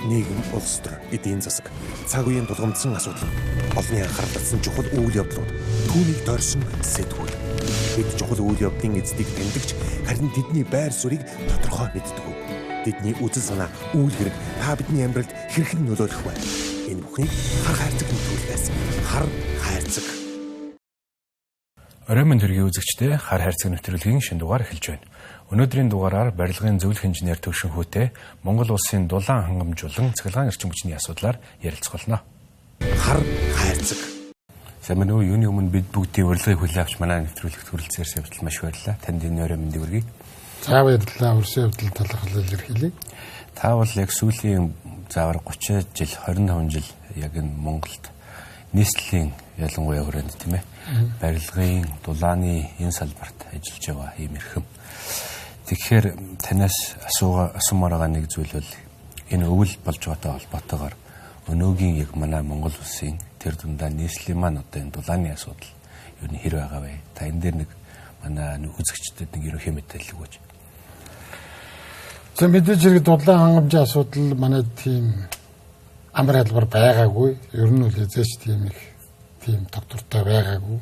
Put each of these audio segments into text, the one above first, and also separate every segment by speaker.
Speaker 1: нийгэм, улс төр, эдийн засаг, цаг үеийн тулгамдсан асуудал, олонний анхаарал татсан чухал үйл явдлууд, түүнийг дорсон сэтгүүл. Бид чухал үйл явдлын эздийг тэмдэгч, харин тэдний байр суурийг тодорхой мэддэг. Тэдний үзэл санаа, үйл хэрэг та бидний амьдралд хэрхэн нөлөөлөх вэ? Энэ бүхнийг хар хайрцаг нэвтрүүлгээс хар хайрцаг.
Speaker 2: Орой минь төргийн үзэгчдээ хар хайрцаг нэвтрүүлгийн шинэ дугаар эхэлж байна. Өнөөдрийн дугаараар барилгын зөвлөх инженер Төвшинхүүтэй Монгол улсын дулаан хангамжуулан цахилгаан эрчим хүчний асуудлаар ярилцах болно.
Speaker 1: Хар хайрцаг.
Speaker 2: Сайн байна уу? Юуны өмнө бид бүгдийн урилгыг хүлээн авч манай нэвтрүүлэгт хүрэлцээрсэн явдал маш баярлалаа. Танд энэ орой мэндийг хүргэе.
Speaker 3: За баярлалаа. Урьсан явдал талхал илэрхийлье.
Speaker 2: Та бол яг сүүлийн заавар 30 жил, 25 жил яг энэ Монголд нийслэлийн ялангуяа хүрээнд тийм ээ. Барилгын, дулааны энэ салбарт ажиллаж байгаа ийм эрхэм. Тэгэхээр танаас асуумаар байгаа нэг зүйл бол энэ өвөл болж байгаатай холбоотойгоор өнөөгийн яг манай Монгол улсын тэр дундаа нийслэлийн маань одоо энэ дулааны асуудал юу нэ хэр байгаа вэ? Та энэ дээр нэг манай үзэгчдэд нэг ерөнхий мэдээлэл өгөөч.
Speaker 3: За мэдээж хэрэг дулаан хангамжийн асуудал манай тийм амар хэлбэр байгаагүй. Ер нь үл эзэж тийм доктортой байгаагүй.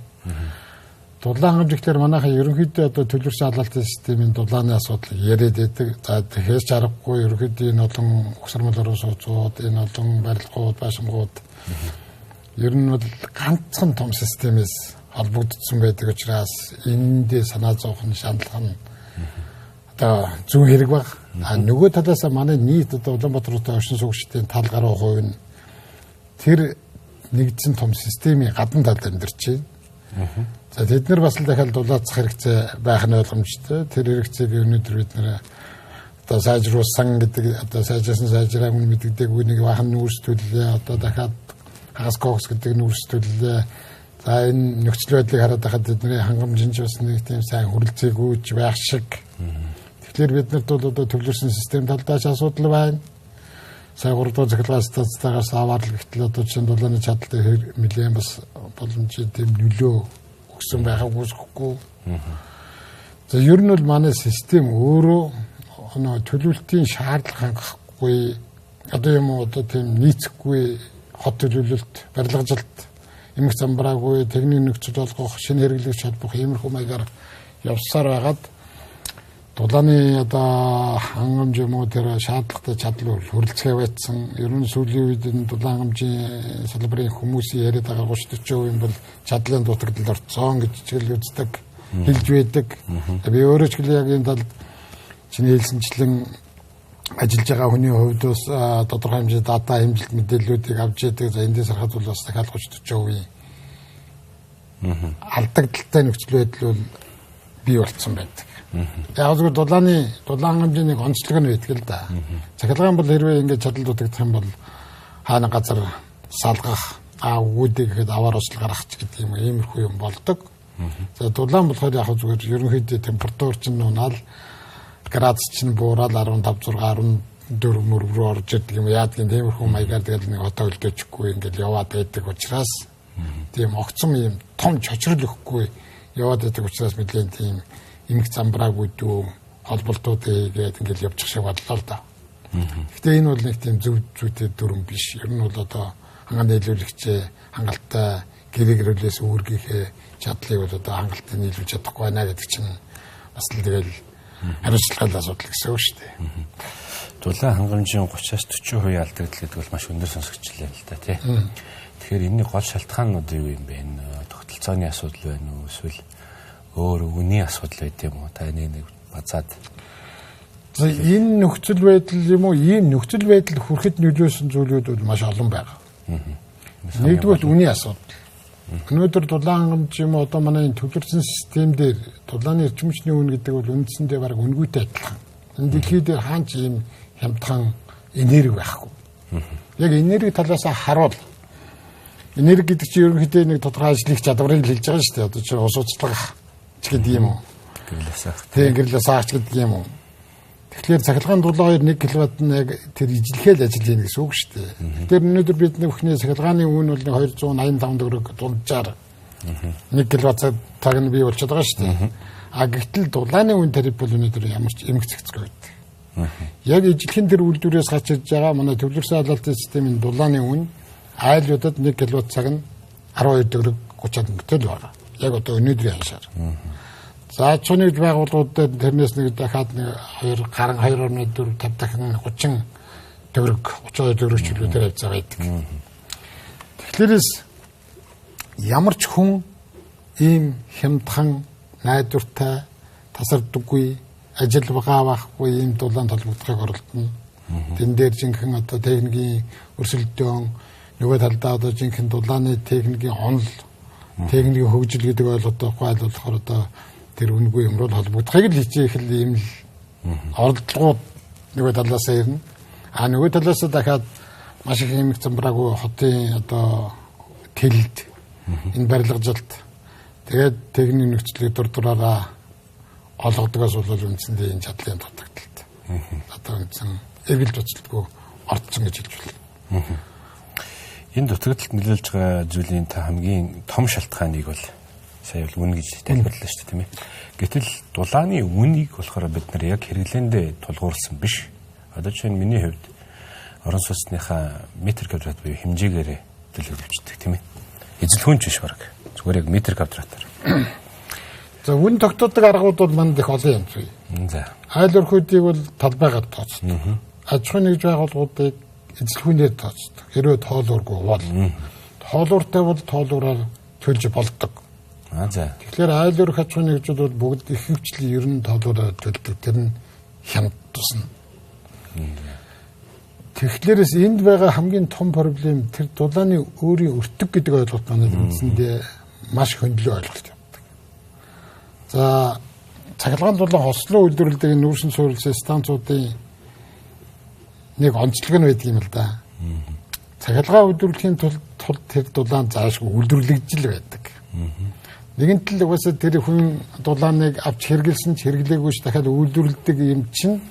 Speaker 3: Дулаан хангамж гэхээр манайхаа ерөнхийдөө одоо төлөвлөсөн халаалтын системийн дулааны асуудлыг яриад байдаг. За тэгэхээр чарахгүй ерөнхийдөө энэ олон угсармал орон сууцууд, энэ олон барилгууд, башингууд ер нь бол ганцхан том системээс холбогдсон байдаг учраас энэндээ санаа зовох нь шаардлага нь одоо зүүн хэрэг баг. А нөгөө талаас манай нийт одоо Улаанбаатар оршин суугчдын тал гаруй хувь нь тэр нэгдсэн том системийн гадна талд амьдарч байна. За тэд нар бас л дахиад дулаацах хэрэгцээ байх нь ойлгомжтой. Тэр хэрэгцээг өнөөдөр бид нэр одоо сайжруулсан гэдэг одоо сайжруулсан сайжраагүй мэддэг үнийг бахан нүүрстүүлээ. Одоо дахиад хагас кокс гэдэг нүүрстүүлээ. За энэ нөхцөл байдлыг хараад байхад бидний хангамжинч бас нэг тийм сайн хүрэлцээгүйч байх шиг. Тэгэхээр бид нарт бол одоо төвлөрсөн систем талдаач асуудал байна. Сайн 3 дахь цахилгаан станцтайгаас аваад л гэтэл одоо чинь дулааны чадалтай нэлээд бас боломжтой тийм нөлөө өгсөн байхаг үсэхгүй. За ер нь бол манай систем өөрөө төлөвлөлтийн шаардлага хангахгүй одоо юм уу одоо тийм нийцэхгүй хот төлөвлөлт, барилгажилт, эмх замбраагүй, техник нөхцөл олгох, шинэ хэрэглэгч холбох иймэрхүү маягаар явсаар байгаад дулааны одоо хангамж юм уу тэр шаардлагатай чадал хүрэлцгээ байцсан. Ер нь сүүлийн үед энэ дулаан хангамжийн салбарын хүмүүсийн яриад байгаа 30-40% бол чадлын дутагдалд орцсон гэж чиглэл үздэг, хэлж байдаг. Би өөрөө ч яг энэ талд чиний хэлсэнчлэн ажиллаж байгаа хүний хувьд бас тодорхой хэмжээний дата хэмжилт мэдээллүүдийг авч яадаг. За эндээс харахад бол бас дахиад 30-40% алдагдaltaй нөхцөл байдал бол бий болцсон байдаг. Яг зөвхөн дулаан хангамжийн нэг онцлог нь байдаг л да. Цахилгаан бол хэрвээ ингэж чадал дутагдах юм бол хаана газар салгах, үүдээ гэхэд аваар осол гаргах гэдэг юм иймэрхүү юм болдог. За дулаан болохоор яг зөвхөн ерөнхийдөө температур чинь унаал градус чинь буураад 15 6 14 мөр рүү орж ирдэг юм. Яадаг юм тиймэрхүү маягаар тэгэл нэг хотоо өлдөөчихгүй ингээл яваад байдаг учраас тийм огцом юм том чочрол өгөхгүй яваад байдаг учраас мэдээ тийм эмх замбраагүй дүү холболтууд гээд ингээл явчих шиг бодлоо л да. Гэхдээ энэ бол нэг тийм зөв зүйтэй дүрм биш. Ер нь бол одоо хангаан нийлүүлэгчээ хангалттай гэрээ гэрүүлээс үүргийнхээ чадлыг бол одоо хангалттай нийлүүлж чадахгүй байна гэдэг чинь бас л тэгэл хариуцлагатай асуудал гэсэн үг шүү дээ.
Speaker 2: Дулаан хангамжийн 30-аас 40% алдагдал гэдэг бол маш өндөр сонсогчлээ л да тий. Тэгэхээр энэний гол шалтгаанууд юу юм бэ? Тогтолцооны асуудал байна уу? Эсвэл өөр үний асуудал байд юм уу? Та энийг базаад.
Speaker 3: За энэ нөхцөл байдал юм уу? Ийм нөхцөл байдал хүрэхэд нөлөөсөн зүйлүүд бол маш олон байгаа. Нэгдүгээр үний асуудал. Өнөөдөр дулаан хангамж юм одоо манай энэ төлөвлөсөн систем дээр дулааны эрчим хүчний үн гэдэг бол үндсэндээ бараг үнгүйтэй адилхан. Энэ дэлхий дээр хаанч ийм хямдхан энерги байхгүй. Яг энерги талаас харуул. Энерги гэдэг чинь ерөнхийдөө нэг тодорхой ажлын чадварыг хэлж байгаа шүү дээ. Одоо чи ус уучлага ч гэдэг юм уу? Гэрлээс аач гэдэг юм уу? Тэгэхээр цахилгаан дулаан 1 кВт нь яг тэр ижилхээл ажил хийнэ гэсэн үг шүү дээ. Тэр өнөөдөр бид бүхний цахилгааны үн бол 285 төгрөг дунджаар 1 кВт цаг нь бий болчиход байгаа шүү дээ. А гэтэл дулааны үн тариф бол өнөөдөр ямар ч эмх зэгцгүй байдаг. Яг ижлэхэн тэр үйлдвэрээс гачиж байгаа манай төвлөрсөн халаалтын системийн дулааны үн айлуудад 1 кВт цаг нь 12 төгрөг 30 төгрөгтэй байна. Яг одоо өнөөдрийн ханшаар. За цоныг байгууллагууд тэрнээс нэг дахиад 2 гарan 2.4 50 дахин 30 төгрөг 32 төгрөг чөлөөтэй авч байгаа гэдэг. Тэгэхээр ямар ч хүн ийм хямдхан найдвартай тасардаггүй ажил багаахгүй ийм дулаанд холбогдохыг оролдоно. Тэн дээр жинхэнэ одоо техникийн өрсөлдөөн нөгөө талдаа одоо жинхэнэ дулааны техникийн онол техникийн хөгжил гэдэг ойлголттой ойлгохоор одоо тэр үнгүй юмруу холбогдохыг л хичээх л ийм л оролдлогууд нөгөө талаас ирнэ. А нөгөө талаас дахиад маш их хэмиг замбраагүй хотын одоо тэлд энэ барилгажилт тэгээд техникийн нөхцөлийг дураараа олгодгоос бол үндсэндээ энэ чадлын дутагдaltaд. Одоо үндсэн эргэлж оцолтгүй орцсон гэж хэлж байна.
Speaker 2: Энэ дутагдалд нөлөөлж байгаа зүйлийн та хамгийн том шалтгааныг бол сая бол үн гэж тайлбарлаа шүү дээ, тийм ээ. Гэтэл дулааны үнийг болохоор бид нар яг хэрэглээндээ тулгуурласан биш. Одоо жишээ нь миний хувьд орон сууцныхаа метр квадрат буюу хэмжээгээр төлөвлөвчдөг, тийм ээ. Эзэлхүүн ч биш бараг. Зүгээр яг метр квадратаар.
Speaker 3: За үн тогтоодог аргууд бол манд их олон юм зүй.
Speaker 2: За.
Speaker 3: Айл өрхүүдийг бол талбайгаар тооцдог. Аж ахуйн нэгж байгууллагуудыг эзэлхүүнээр тооцдог. Хэрвээ тоолуургүй бол тоолууртай бол тоолуураар төлж болдог.
Speaker 2: За.
Speaker 3: Тэгэхээр айл өрх аж ахуйн нэгжүүд бол бүгд их хвчлэн ер нь тоолуураар төлдөг. Тэр нь хямд тусна. Тэгэхээр энд байгаа хамгийн том проблем тэр дулааны өөрийн өртөг гэдэг ойлголт манай үндсэндээ маш хөндлөө ойлголт. За цахилгаан дулаан хослоо үйлдвэрлэдэг нүүрсэн суурилсан станцуудын нэг онцлог нь байдаг юм л да. Цахилгаан үйлдвэрлэхийн тулд тэр дулаан заашгүй үйлдвэрлэгдэл байдаг. Нэгэнт л угаасаа тэр хүн дулааныг авч хэрэглэсэн ч хэрэглээгүй ч дахиад үйлдвэрлэдэг юм чинь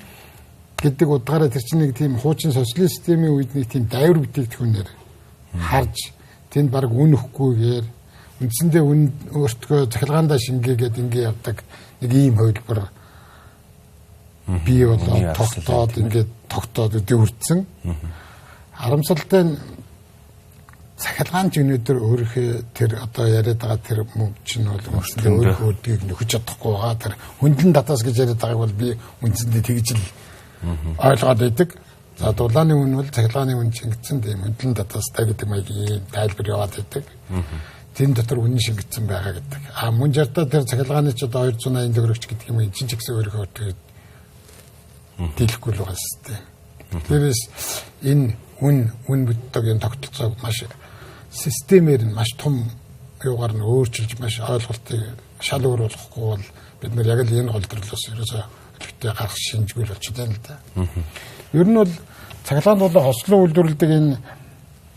Speaker 3: гэдэг удаараа тэр чинь нэг тийм хуучин социалист системийн үед нэг тийм дайвар бүтээгдэхүүнээр харж тэнд баг үн өгөхгүйгээр үндсэндээ үн өөртөө цахилгаандаа шингээгээд ингэ явдаг нэг ийм хувилбар бий болоод тогтоод ингээд тогтоод өвөрцөн. Харамсалтай нь цахилгаан ч өнөөдөр өөрийнхөө тэр одоо яриад байгаа тэр мөнгө чинь бол өөртөө нөхөж чадахгүй байгаа. Тэр хөндлөн татаас гэж яриад байгааг бол би үндсэндээ тэгж л ойлгоод байдаг. За дулааны үн бол цахилгааны үн шингэсэн тийм хөндлөн татаас гэдэг маягийн тайлбар яваад байдаг. Тэн дотор үнэн шингэсэн байгаа гэдэг. А мөн жартаа тэр цахилгааны ч одоо 280 төгрөгч гэдэг юм энэ чинь ч гэсэн өөрийнхөө тэгээд дийлэхгүй л байгаа систем. Тэрээс энэ үн бүтдэг энэ тогтолцоог маш системээр нь маш том юугаар нь өөрчилж маш ойлголтыг шал өөрөөлөхгүй бол бид нар яг л энэ голдролоос ерөөсөө өлегтэй гарах шинжгүй л болчиход байна л да. Ер нь бол цахилгаан дулаан хослон үйлдвэрлэдэг энэ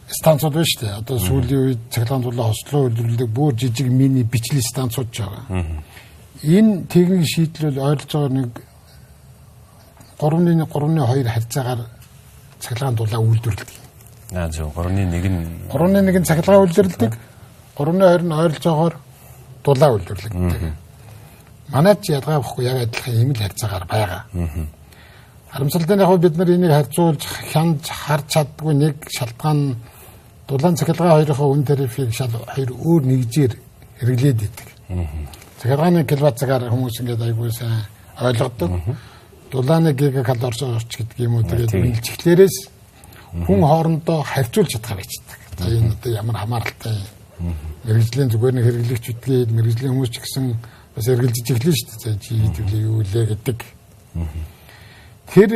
Speaker 3: станцууд байна шүү дээ. Одоо сүүлийн үед цахилгаан дулаан хослон үйлдвэрлэдэг бүр жижиг мини бичлэг станцууд ч байгаа. Энэ техник шийдэл бол ойролцоогоор нэг 3.2 харьцаагаар цахилгаан дулаан үйлдвэрлэдэг.
Speaker 2: Зөв 3.1
Speaker 3: нь цахилгаан үйлдвэрлэдэг. 3.2 нь ойролцоогоор дулаан үйлдвэрлэдэг. Манай ч ядгаа бохгүй яг адилхан ийм л харьцаагаар байгаа. Харамсалтай нь яг бид нар энийг харьцуулж хянж харж чаддгүй нэг шалтгаан дулаан цахилгаан хоёрын үн тарифыг хоёр өөр нэгжээр хэрэглээд идэг. Цахилгааны киловатт цагаар хүмүүс ингээд айгүй сайн ойлгодог. Дулааны гигакалорч гэдэг юм уу тэгээд үнэлжлээрээс хүн хоорондоо харьцуулж чадхаар байцдаг. За энэ одоо ямар хамааралтай мэрэгжлийн зүгээр нэг хэрэглэгч үтгээд мэрэгжлийн хүмүүс ч гэсэн бас эргэлзэж эхлэн шүү дээ. Чи хэвлээ юу лээ гэдэг. Тэр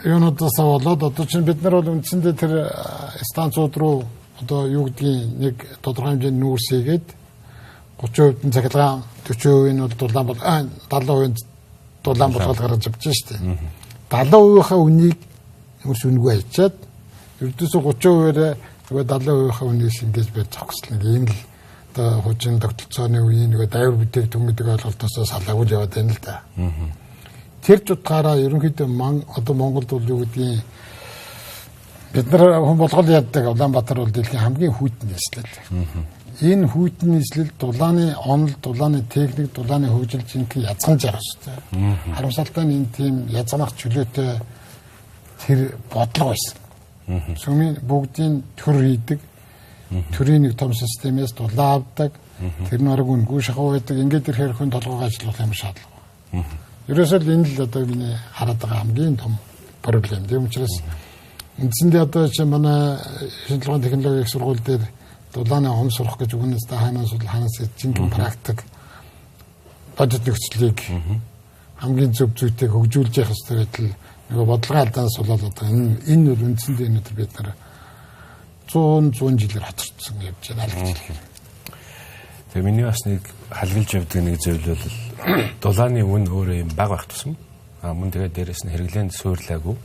Speaker 3: юунуудаас болоод одоо чинь бид нар бол үндсэндээ тэр станцууд руу одоо юу гэдгийг нэг тодорхой хэмжээний нүүрс хийгээд 30% нь цахилгаан 40% нь бол дулаан бол 70% дулаан болгол гаргаж авч шүү дээ. 70%-ийнхаа үнийг нүүрс үнгүй хайчаад ердөөсөө 30%-аар нөгөө 70%-ийнхаа үнийг шингээж байж зогслоо. Нэг ийм л одоо хуучин тогтолцооны үеийн нөгөө дайвар бүтээгдэхүүн гэдэг ойлголтоос салаагүй л яваад байна л да. Тэр ч утгаараа ерөнхийдөө одоо Монголд бол юу гэдгийг бид нар хүн болгол яддаг Улаанбаатар бол дэлхийн хамгийн хүйтэн нийслэл. Энэ хүйтэн нийслэл дулааны онол, дулааны техник, дулааны хөгжил жинхэнэ язгамж байгаа шүү дээ. Харамсалтай нь энэ тийм язганах чөлөөтэй тэр бодлого байсан. Сүмийн бүгдийн төр хийдэг. Төрийн нэг том системээс дулаан авдаг. Тэр нарыг үнгүй шахуу байдаг. Ингээд ирэхээр хүн толгойг ажиллах юм шаардлага. Ерөөсөө л энэ л одоо миний хараад байгаа хамгийн том проблем. Тийм учраас үндсэндээ одоо чи манай шинжилгээ технологийн сургууль дээр дулааны он сурах гэж өгнөөс та хаанаас жинхэнэ практик бодит нөхцөлийг хамгийн зөв зүйтэй хөгжүүлж явах хэрэгтэй гэдэл нөгөө бодлогын алдаанаас болоод одоо энэ бол үндсэндээ өнөөдөр бид нар 100 жилээр хоцордсон явж байна л гэж хэлэх юм.
Speaker 2: Тэгээ миний бас нэг халгалж явдаг нэг зөвлөл бол дулааны үн өөрөө юм бага байх тусам мөн тэгээ дээрэс нь хэрэглээнд суйрлаагүй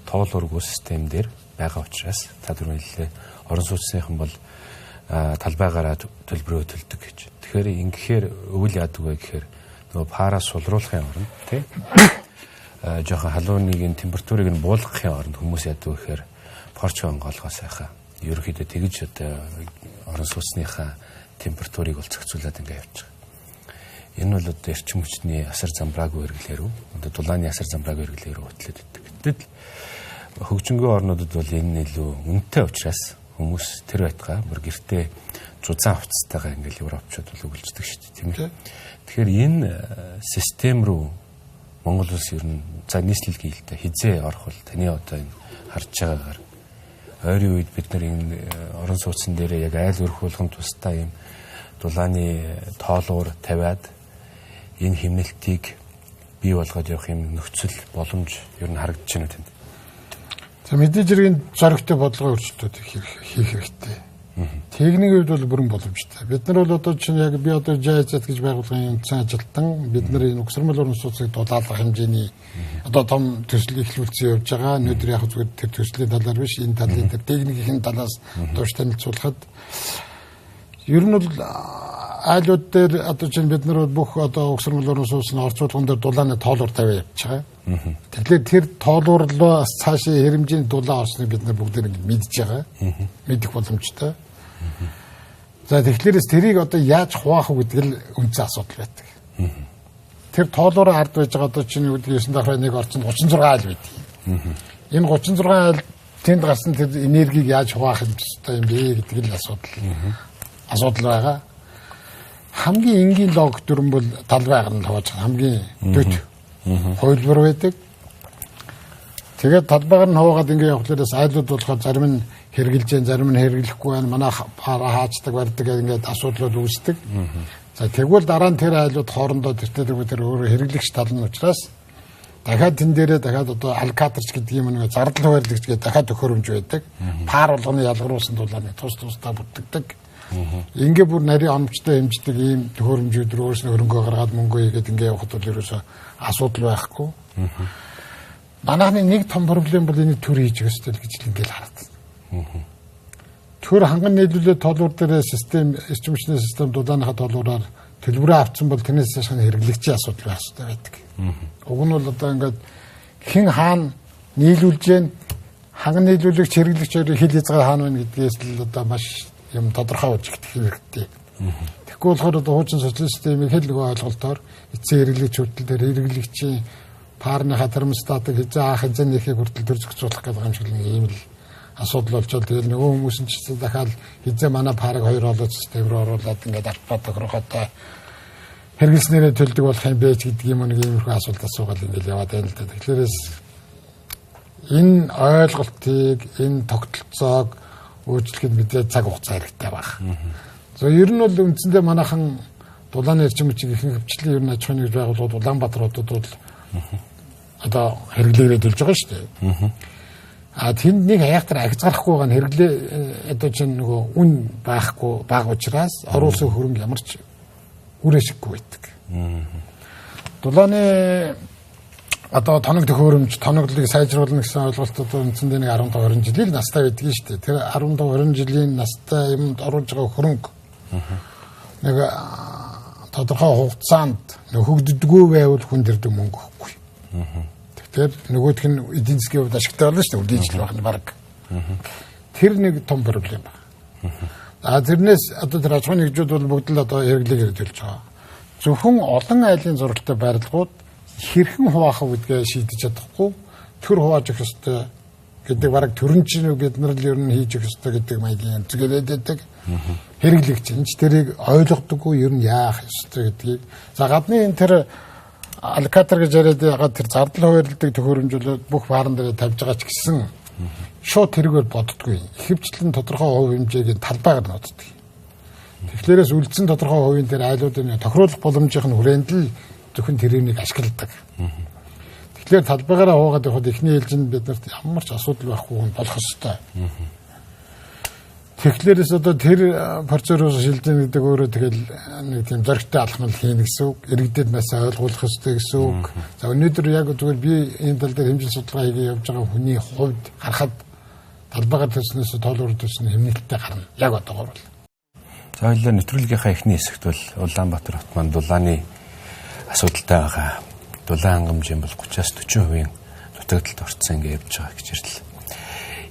Speaker 2: тоол ургуу систем дээр байгаа учраас та түрүү хэллээ орон сууцныхан бол талбайгаараа төлбөрөө төлдөг гэж. Тэгэхээр ингэхээр өвөл яадаг вэ гэхээр нөгөө пара сулруулахын оронд тий жоохон халууныг температурыг нь буулгахын оронд хүмүүс яадаг вэ гэхээр порчо онгоолгоо сайхан ерөөхдөө тэгж одоо орон сууцныхаа температурыг бол зохицуулаад ингээ явж байгаа. Энэ бол одоо эрчим хүчний асар замбраагүй хэрэглээр үү одоо дулааны асар замбраагүй хэрэглээр хөтлөд өгдөг. Гэтэл хөгжингүй орнуудад бол энэ илүү үнэтэй учраас хүмүүс тэр байтгаа бүр гэртээ зузаан хувцастайгаа ингээл европчууд бол өгүүлждэг шүү дээ тийм ээ. Тэгэхээр энэ систем рүү Монгол улс ер нь за нийслэлгийн хэлтэй хизээ орох бол таны одоо энэ харж байгаагаар ойрын үед бид нар энэ орон сууцсан дээр яг айл өрх болгон тустай юм дулааны тоолуур тавиад энэ хэмнэлтийг бий болгоод явах юм нөхцөл боломж ер нь харагдаж байна тэнд. За
Speaker 3: мэдээж хэргийн зоригтой бодлогын өөрчлөлтүүд хийх хэрэгтэй. Техникийн хувьд бол бүрэн боломжтой. Бид нар бол одоо чинь яг би одоо JIZ гэж байгууллагын үндсэн ажилтан бид нар энэ угсармал орон сууцыг дулаалгах хэмжээний одоо том төсөл эхлүүлсэн явж байгаа. Өнөөдөр яг зүгээр тэр төслийн талаар биш энэ талын тэр техникийн талаас дууш танилцуулахад ер нь бол айлууд дээр одоо чинь бид нар бүх одоо угсармал орон сууцны орчуулган дээр дулааны тоолуур тавиа явж байгаа. Тэгэхээр тэр тоолуурлоо цаашаа хэрэмжээний дулаан орсныг бид нар бүгд ингэ мэдж байгаа. Мэдэх боломжтой. За тэгэхээр тэрийг одоо яаж хуваах вэ гэдэг л үнцэн асуудал байдаг. Тэр тоолуураа ард байж байгаа одоо чинь юу гэдэг 9 дахраа 1 орчинд 36 айл байдаг. Энэ 36 айл тэнд гарсан тэр энергийг яаж хуваах ёстой юм бэ гэдэг л асуудал байгаа. Хамгийн энгийн лог дүрэн бол талбайгаар нь хувааж хамгийн дөт хувилбар байдаг. Тэгээд талбайгаар нь хуваагаад ингэ явахлараас айлууд болохоор зарим нь хэрэгжилж, зарим нь хэрэглэхгүй байна. Манай пара хаачдаг, барьдаг ингээд асуудлууд үүсдэг. За тэгвэл дараа нь тэр айлууд хоорондоо тэр өөрөө хэрэглэгч тал нь учраас дахиад тэн дээрээ дахиад одоо алкатрч гэдэг юм нэг зардал хуваарлагдж гэдэг дахиад төхөөрөмж байдаг. Пар болгоны ялгаруулсан дулааны тусдаа бүтдэгдэг. Ингээ бүр нарийн оновчтой хэмждэг ийм төхөөрөмжүүд рүү өөрснөө хөрөнгө гаргаад мөнгө ийгээд ингээ явахд бол ерөөсөө асуудал байхгүй. Манайхны нэг том проблем бол энэ төр хийж өстэй л гэж л ингээл хараад. Төр ханган нийлүүлээ тоолуур дээр систем эрчим хүчний систем дулааныхаа тоолуураар төлбөрөө авсан бол тэрнээс цаашаа хэрэглэгчийн асуудал байх хэрэгтэй байдаг. Уг нь бол одоо ингээд хэн хаана нийлүүлж гэн ханган нийлүүлэгч хэрэглэгч хоёрын хил хязгаар хаана байна гэдгээс л одоо маш юм тодорхой болж ихтэй хэрэгтэй. Тэгэхгүй болохоор одоо хуучин социалист системийг хэл нөгөө ойлголтоор эцсийн хэрэглэгч хүртэл дээр хэрэглэгчийн парныхаа термостатыг хязгаар нөхийг хүртэл төр зохицуулах гэдэг юм шиг нэг ийм л асуудал болж байгаа. Тэгээд нөгөө хүмүүс нь ч дахиад хязгаар манай парыг 2 олоод систем рүү оруулаад ингээд албад тохирохотой хэрэглэснээрээ төлдөг болох юм бэ гэдэг юм нэг иймэрхүү асуулт асуугаад ингээд яваад байна л да. Тэгэхээр энэ ойлголтыг, энэ тогтолцоог өөрчлөхөд мэдээ цаг хугацаа хэрэгтэй байна. За ер нь бол үндсэндээ манайхан дулааны эрчим хүчийг ихэнх хвчлэн ер нь аж ахуйн нэгж байгууллагууд Улаанбаатар хотод бол одоо хэрэглээрээ төлж байгаа шүү дээ. Тэнд нэг хаяхтар ахицгарахгүй байгаа нь хэрэглээ одоо чинь нөгөө үн байхгүй баг учраас оруулсан хөрөнгө ямарч үрээшгүй байдаг. Дулааны одоо тоног төхөөрөмж, тоноглолыг сайжруулна гэсэн ойлголтод үндсэндээ нэг 15-20 жилийн настай байдаг шүү дээ. Тэр 15-20 жилийн настай юмд оруулж байгаа хөрөнгө нэг тодорхой хугацаанд хөгддөггүй байвал хүн дэрдэг мөнгө өгөхгүй. Тэгэхээр нөгөөх нь эдийн засгийн хувьд ашигтай болно шүү дээ. Үдийн жил байх нь баг. Тэр нэг том проблем байна. Тэрнээс одоо тэр аж ахуйн нэгжүүд бол бүгд л одоо хэрэглээг хэрэгжүүлж байгаа. Зөвхөн олон айлын зурагтай барилгууд хэрхэн хуваах гэдгээ шийдэж чадахгүй төр хувааж өгөх ёстой гэдэг бараг төрөн чинь бид нар л ер нь хийж өгөх ёстой гэдэг маягийн зүгэлээд байдаг. Хэрэглэгч энэ ч тэрийг ойлгодоггүй ер нь яах ёстой гэдгийг. За гадны энэ тэр алкатер гэж яриад байгаа тэр зардал хуваарлдаг төхөөрөмжлөлөд бүх бааран дээр тавьж байгаа ч гэсэн шууд тэргээр боддоггүй. Ихэвчлэн тодорхой хувь хэмжээгийн талбайгаар нотдог. Тэгэхээр үлдсэн тодорхой хувийн дээр айлуудын тохируулах боломжийн хүрээнд л зөвхөн тэрийг ашигладаг. Тэгэхээр талбайгаараа хуугаад явахад эхний ээлжинд биднэрт ямар ч асуудал байхгүй болох ёстой. Тэгэхээр одоо тэр процедурыг шилжүүлнэ гэдэг өөрөө тэгэл нэг тийм зоригтой алхмал хийнэ гэсэн үг. Иргэдэд нас ойлгуулах ёстой гэсэн үг. За өнөөдөр яг зүгээр би энэ тал дээр хэмжээ судалгаа хийгээ явж байгаа хүний хувьд харахад талбайгаар төснөөс тоолуур төснө хэмнэлттэй гарна. Яг одоогоор бол.
Speaker 2: За хоёлаа нэвтрүүлгийнхаа эхний хэсэгт бол Улаанбаатар хот маань дулааны асуудалтай байгаа. Дулаан хангамжийн бол 30-40% дутагдалд орсон гэж явж байгаа гэж ирлээ.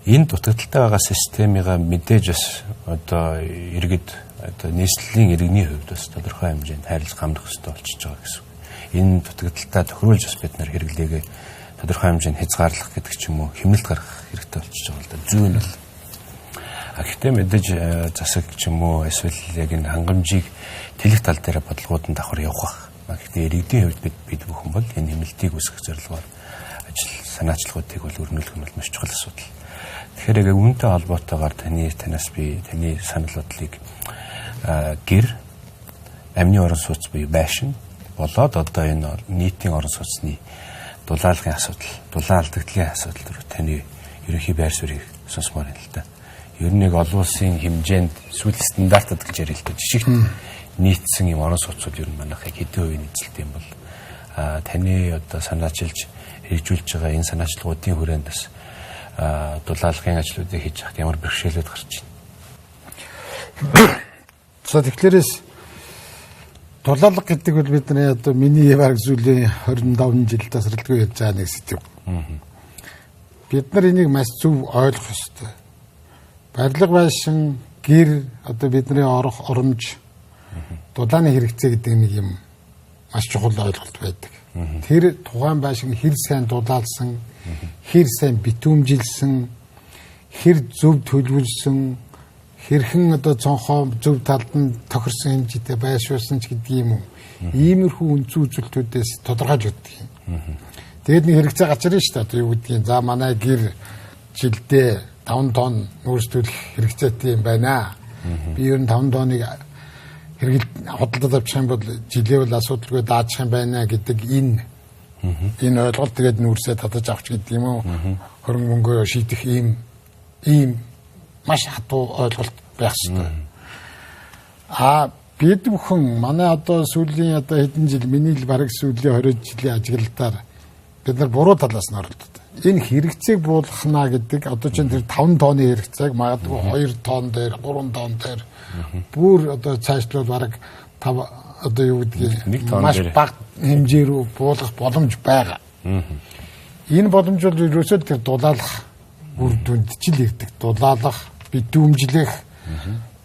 Speaker 2: Энэ дутагдaltaй байгаа системийг мэдээж бас одоо иргэд одоо нийслэлийн иргэний хувьд бас тодорхой хэмжээнд хайрлах хамрах хэрэгтэй болчихж байгаа гэсэн. Энэ дутагдaltaй тохируулж бас бид нар хэрэглээг тодорхой хэмжээнд хязгаарлах гэдэг ч юм уу хэмнэлт гаргах хэрэгтэй болчихж байгаа л да. Зүүн нь. Гэхдээ мэдээж засаг ч юм уу эсвэл яг энэ хангамжийг тэлэх тал дээр бодлогууд нь давхар явах баг. Гэхдээ иргэдийн хувьд бид бүхэн бол энэ хэмнэлтийг үүсгэх зорилгоор ажил санаачлагуудыг бол өрнүүлэх нь бол маш чухал асуудал. Тэгэхээр яг үүнтэй холбоотойгоор танаас би таны санал бодлыг гэр амны орон сууц буюу байшин болоод одоо энэ нийтийн орон сууцны дулаалгын асуудал, дулаан алдагдлын асуудал руу таны ерөнхий байр суурийг сонсомоор байна л да. Ер нь нэг олон улсын хэмжээнд сүүл стандартад гэж ярил л да. Жишгт нийцсэн юм орон сууцуд ер нь манайх яг хэдэн хувийн эзэлт юм бол таны одоо санаачилж хэрэгжүүлж байгаа энэ санаачлагуудын хүрээнд бас дулаалгын ажлуудыг хийж хахад ямар бэрхшээлүүд гарч байна.
Speaker 3: За тэгэхээр дулаалга гэдэг бол бидний одоо миний бараг сүүлийн 25 жил тасралтгүй явж байгаа нэг сэдв. Бид нар энийг маш зөв ойлгох ёстой. Барилга байшин гэр одоо бидний орох оромж дулааны хэрэгцээ гэдэг нэг юм маш чухал ойлголт байдаг. Тэр тухайн байшин хэр сайн дулаалсан, хэр сайн битүүмжилсэн, хэр зөв төлөвлөсөн, хэрхэн одоо цонхоо зөв талд нь тохирсон хэмжээтэй байршуулсан ч гэдэг юм уу. Иймэрхүү үнцэн үзүүлэлтүүдээс тодорхойлж өгдөг юм. Тэгээд нэг хэрэгцээ гарч ирж шүү дээ. Одоо юу гэдгийг за манай гэр жилдээ 5 тонн нүүрстүүлэх хэрэгцээтэй юм байна. Би ер нь 5 тонныг худалдаад авчих юм бол жилээ бол асуудалгүй даадчих юм байна гэдэг энэ ойлголт тэгээд нүүрсээ татаж авч гэдэг юм уу. Хөрөнгө мөнгөө шийдэх ийм маш хатуу ойлголт байх ёстой. Бид бүхэн манай одоо сүүлийн одоо хэдэн жил миний л бараг сүүлийн 20 жилийн ажиглалтаар бид нар буруу талаас нь оролдод. Энэ хэрэгцээг буулгахна гэдэг одоо чинь тэр 5 тонны хэрэгцээг магадгүй 2 тонн дээр 3 тонн дээр бүр одоо цаашлуулаад бараг 5 одоо юу гэдгийг маш бага хэмжээ рүү буулгах боломж байгаа. Энэ боломж бол ерөөсөө тэр дулаалах үр дүнд ч л ирдэг. Дулаалах, битүүмжлэх.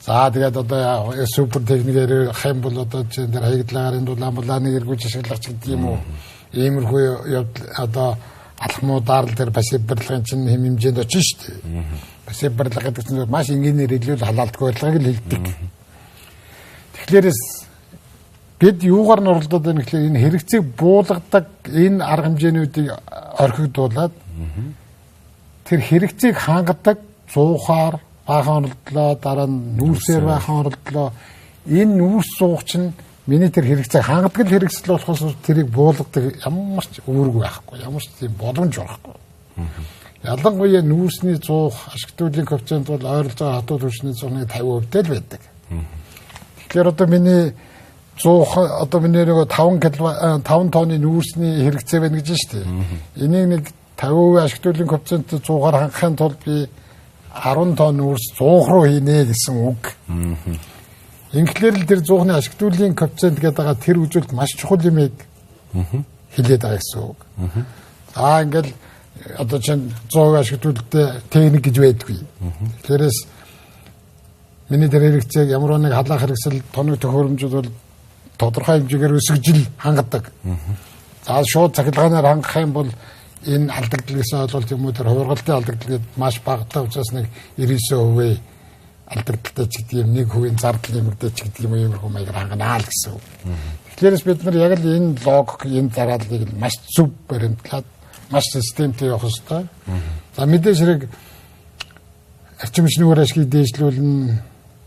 Speaker 3: За тэгээд одоо супер техникээр ах юм бол одоо чинь тэр хаягдлагаар энэ дулааныг эргүүлж ашиглах гэдэг юм уу. Иймэрхүү одоо алхмуудаар л тэр пассив барилгын чинь хэм хэмжээнд очиж шүү дээ. Пассив барилга гэдэг чинь маш энгийнээр илүүл халаалтгүй барилгыг л хэлдэг. Тэгэхээр бид юугаар нь оролдоод байна гэхлээр энэ хэрэгцээг буулгадаг энэ арга хэмжээнүүдийг орхигдуулаад тэр хэрэгцээг хангадаг зуухаар баахан оролдлоо дараа нь нүүрсээр баахан оролдлоо энэ нүүрс зуух чинь миний тэр хэрэгцээг хангадаг л хэрэгсэл болохоос тэрийг буулгадаг ямар ч үүрэг байхгүй ямар ч тийм боломж байхгүй. Ялангуяа нүүрсний зуух ашигтуулын коэффициент бол ойролцоо хатуу түвшний 150% л байдаг. Тэгэхээр одоо миний зуух одоо миний нэг 5 тонны нүүрсний хэрэгцээ байна гэж шүү дээ. Энийг нэг 50% ашигтуулын коэффициент 100-аар хангахын тулд би 10 тонн нүүрс 100 руу хийнэ гэсэн үг. Ингээр л тэр 100-ны ашигтуулын коэффициент гэдэг байгаа тэр үзүүлэлт маш чухал юмыг хэлээд байгаа гэсэн үг. За ингээл одоо чинь 100% ашиглалттай техник гэж байдгүй. Тэрээс миний дээр хэрэгцээг ямар нэг халаах хэрэгсэл тоног төхөөрөмжүүд бол тодорхой хэмжээгээр өсгөж хангадаг. За шууд цахилгаанаар хангах юм бол энэ алдагдлагаас ойлголт юм уу тэр хувиргалтын алдагдал гээд маш багтаа учраас нэг 99% алдагдaltaй ч гэдэг юм 1% зардал нэмэгдэж ч гэдэг юм иймэрхүү маягаар ханганаа л гэсэн үг. Тэгэхээр бид нар яг л энэ логик энэ зараалыг маш зөв баримтлаад маш системтэй явах хэрэгтэй. За мэдээж хэрэг арчим шинээр ашиг дээшлүүлнэ,